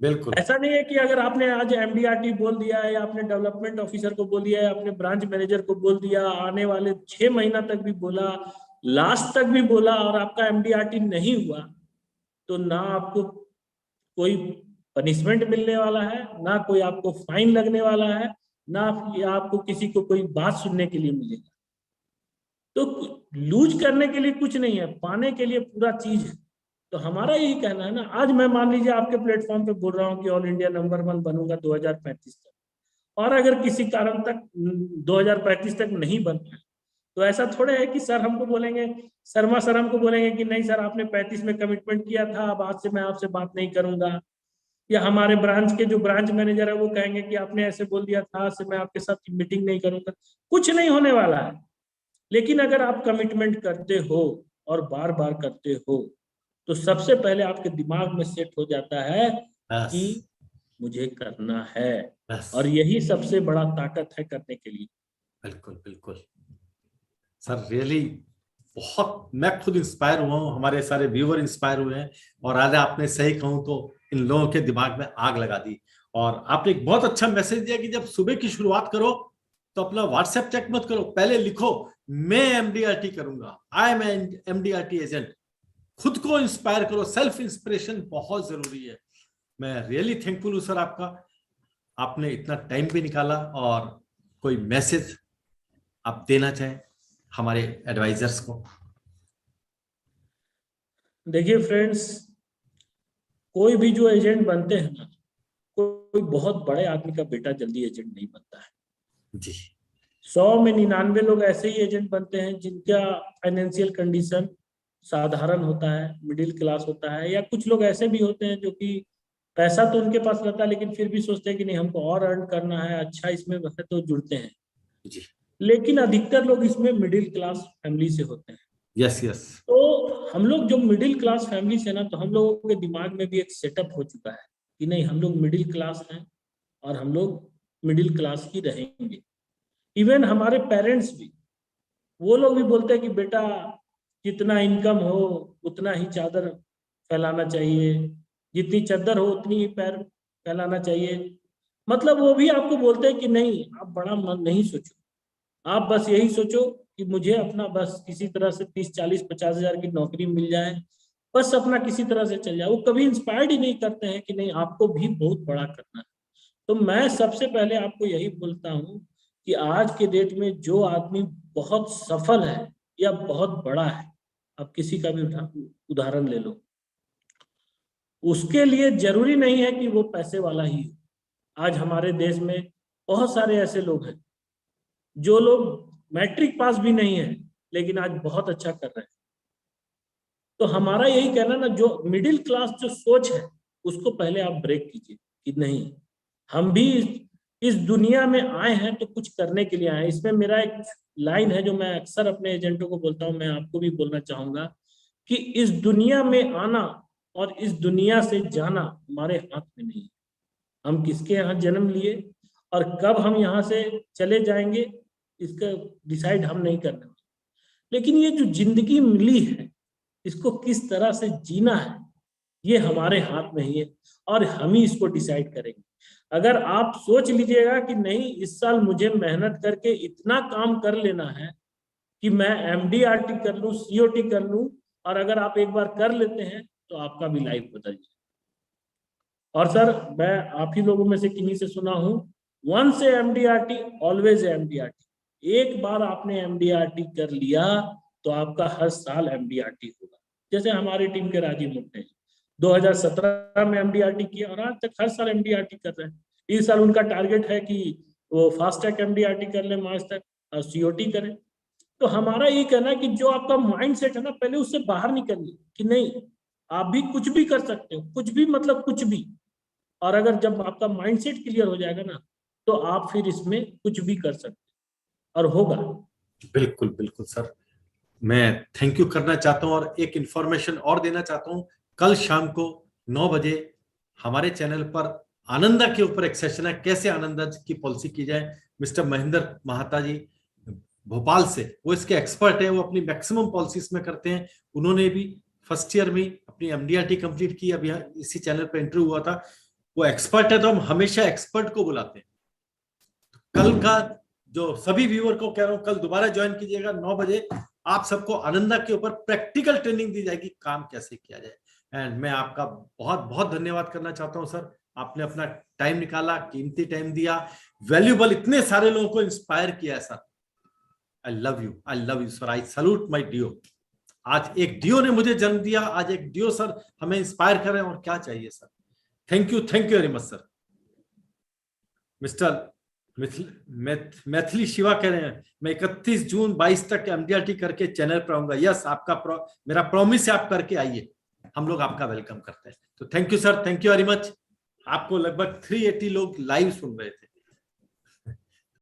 बिल्कुल ऐसा नहीं है कि अगर आपने आज एमडीआरटी बोल दिया है, या आपने डेवलपमेंट ऑफिसर को बोल दिया है, आपने ब्रांच मैनेजर को बोल दिया, आने वाले 6 महीना तक भी बोला, लास्ट तक भी बोला, और आपका एमडीआरटी नहीं हुआ, तो ना आपको कोई पनिशमेंट मिलने वाला है, ना कोई आपको फाइन लगने वाला है, ना आपको किसी को कोई बात सुनने के लिए मिलेगा। तो लूज करने के लिए कुछ नहीं है, पाने के लिए पूरा चीज है। तो हमारा यही कहना है ना, आज मैं मान लीजिए आपके प्लेटफॉर्म पे बोल रहा हूँ कि ऑल इंडिया नंबर 1 बनूंगा 2035 तक, और अगर किसी कारण तक 2035 तक नहीं बन पाए, तो ऐसा थोड़े है कि सर हमको बोलेंगे, शर्मा सर हमको बोलेंगे कि नहीं सर आपने 35 में कमिटमेंट किया था, अब आज से मैं आपसे बात नहीं करूंगा। या हमारे ब्रांच के जो ब्रांच मैनेजर है वो कहेंगे कि आपने ऐसे बोल दिया था, आज से मैं आपके साथ मीटिंग नहीं करूंगा। कुछ नहीं होने वाला है। लेकिन अगर आप कमिटमेंट करते हो और बार बार करते हो, तो सबसे पहले आपके दिमाग में सेट हो जाता है बस कि मुझे करना है। बस। और यही सबसे बड़ा ताकत है करने के लिए। बिल्कुल बिल्कुल सर, रियली बहुत मैं खुद इंस्पायर हुआ हूँ, हमारे सारे व्यूअर इंस्पायर हुए हैं। और आज आपने सही कहूँ तो इन लोगों के दिमाग में आग लगा दी। और आपने एक बहुत अच्छा मैसेज दिया कि जब सुबह की शुरुआत करो तो अपना व्हाट्सएप चेक मत करो, पहले लिखो मैं एमडीआरटी करूंगा, आई एम एमडीआरटी एजेंट। खुद को इंस्पायर करो, सेल्फ इंस्पिरेशन बहुत जरूरी है। मैं रियली थैंकफुल हूं सर आपका, आपने इतना टाइम भी निकाला। और कोई मैसेज आप देना चाहें हमारे एडवाइजर्स को? देखिए फ्रेंड्स, कोई भी जो एजेंट बनते हैं ना, कोई बहुत बड़े आदमी का बेटा जल्दी एजेंट नहीं बनता है। जी 100 में 99 लोग ऐसे ही एजेंट बनते हैं जिनका फाइनेंशियल कंडीशन साधारण होता है, मिडिल क्लास होता है, या कुछ लोग ऐसे भी होते हैं जो कि पैसा तो उनके पास रहता है लेकिन फिर भी सोचते हैं कि नहीं हमको और अर्न करना है, अच्छा इसमें है, तो जुड़ते हैं। जी लेकिन अधिकतर लोग इसमें मिडिल क्लास फैमिली से होते हैं। यस यस तो हम लोग जो मिडिल क्लास फैमिली से ना, तो हम लोगों के दिमाग में भी एक सेटअप हो चुका है कि नहीं हम लोग मिडिल क्लास हैं और हम लोग मिडिल क्लास ही रहेंगे। इवन हमारे पेरेंट्स भी, वो लोग भी बोलते हैं कि बेटा जितना इनकम हो उतना ही चादर फैलाना चाहिए, जितनी चादर हो उतनी ही पैर फैलाना चाहिए। मतलब वो भी आपको बोलते हैं कि नहीं आप बड़ा मन नहीं सोचो, आप बस यही सोचो कि मुझे अपना बस किसी तरह से 30 40 50 हजार की नौकरी मिल जाए, बस अपना किसी तरह से चल जाए। वो कभी इंस्पायर्ड ही नहीं करते हैं कि नहीं आपको भी बहुत बड़ा करना है। तो मैं सबसे पहले आपको यही बोलता हूँ कि आज के डेट में जो आदमी बहुत सफल है या बहुत बड़ा है, अब किसी का भी उदाहरण ले लो, उसके लिए जरूरी नहीं है कि वो पैसे वाला ही हो। आज हमारे देश में बहुत सारे ऐसे लोग हैं जो लोग मैट्रिक पास भी नहीं है लेकिन आज बहुत अच्छा कर रहे हैं। तो हमारा यही कहना ना, जो मिडिल क्लास जो सोच है उसको पहले आप ब्रेक कीजिए कि नहीं हम भी इस दुनिया में आए हैं तो कुछ करने के लिए आए हैं। इसमें मेरा एक लाइन है जो मैं अक्सर अपने एजेंटों को बोलता हूँ, मैं आपको भी बोलना चाहूंगा कि इस दुनिया में आना और इस दुनिया से जाना हमारे हाथ में नहीं है। हम किसके यहाँ जन्म लिए और कब हम यहाँ से चले जाएंगे इसका डिसाइड हम नहीं करने वाले, लेकिन ये जो जिंदगी मिली है इसको किस तरह से जीना है ये हमारे हाथ में ही है और हम ही इसको डिसाइड करेंगे। अगर आप सोच लीजिएगा कि नहीं इस साल मुझे मेहनत करके इतना काम कर लेना है कि मैं एमडीआरटी कर लूं, सीओटी कर लूं, और अगर आप एक बार कर लेते हैं तो आपका भी लाइफ बदल जाए। और सर मैं आप ही लोगों में से किन्हीं से सुना हूं, once a MDRT always MDRT. एक बार आपने एमडीआरटी कर लिया तो आपका हर साल एमडीआरटी होगा। जैसे हमारी टीम के राजीव मुट्टे 2017 में एमडीआरटी किया और आज तक हर साल एमडीआरटी कर रहे हैं। इस साल उनका टारगेट है कि वो फास्टैग एमडीआरटी कर ले मार्च तक और सीओटी करें। तो हमारा ये कहना है कि जो आपका माइंड सेट है ना, पहले उससे बाहर निकलिए कि नहीं आप भी कुछ भी कर सकते हो, कुछ भी मतलब कुछ भी। और अगर जब आपका माइंडसेट क्लियर हो जाएगा ना तो आप फिर इसमें कुछ भी कर सकते और होगा। बिल्कुल बिल्कुल सर, मैं थैंक यू करना चाहता हूं और एक इंफॉर्मेशन और देना चाहता हूं। कल शाम को 9 बजे हमारे चैनल पर आनंदा के ऊपर एक सेशन है, कैसे आनंदा की पॉलिसी की जाए। मिस्टर महेंद्र महाता जी भोपाल से, वो इसके एक्सपर्ट है, वो अपनी मैक्सिमम पॉलिसीज में करते हैं। उन्होंने भी फर्स्ट ईयर में अपनी एमडीआरटी कंप्लीट की, अभी इसी चैनल पर इंटरव्यू हुआ था। वो एक्सपर्ट है तो हम हमेशा एक्सपर्ट को बुलाते हैं। कल का जो सभी व्यूअर को कह रहा हूं, कल दोबारा ज्वाइन कीजिएगा 9 बजे। आप सबको आनंदा के ऊपर प्रैक्टिकल ट्रेनिंग दी जाएगी, काम कैसे किया जाए। एंड मैं आपका बहुत बहुत धन्यवाद करना चाहता हूं सर, आपने अपना टाइम निकाला, कीमती टाइम दिया, वैल्यूबल, इतने सारे लोगों को इंस्पायर किया है sir. I love you sir, I salute my DO. आज एक डियो ने मुझे जन्म दिया, आज एक डियो सर हमें इंस्पायर कर रहे हैं, और क्या चाहिए sir. Thank you very much sir. Mister Maithili Shiva कह रहे हैं मैं 31 जून 22 तक एमडीआरटी करके चैनल पर आऊंगा। यस, आपका मेरा प्रॉमिस है, आप करके आइए, हम लोग आपका वेलकम करते हैं। तो thank you sir, thank you very much. आपको लगभग 380 लोग लाइव सुन रहे थे।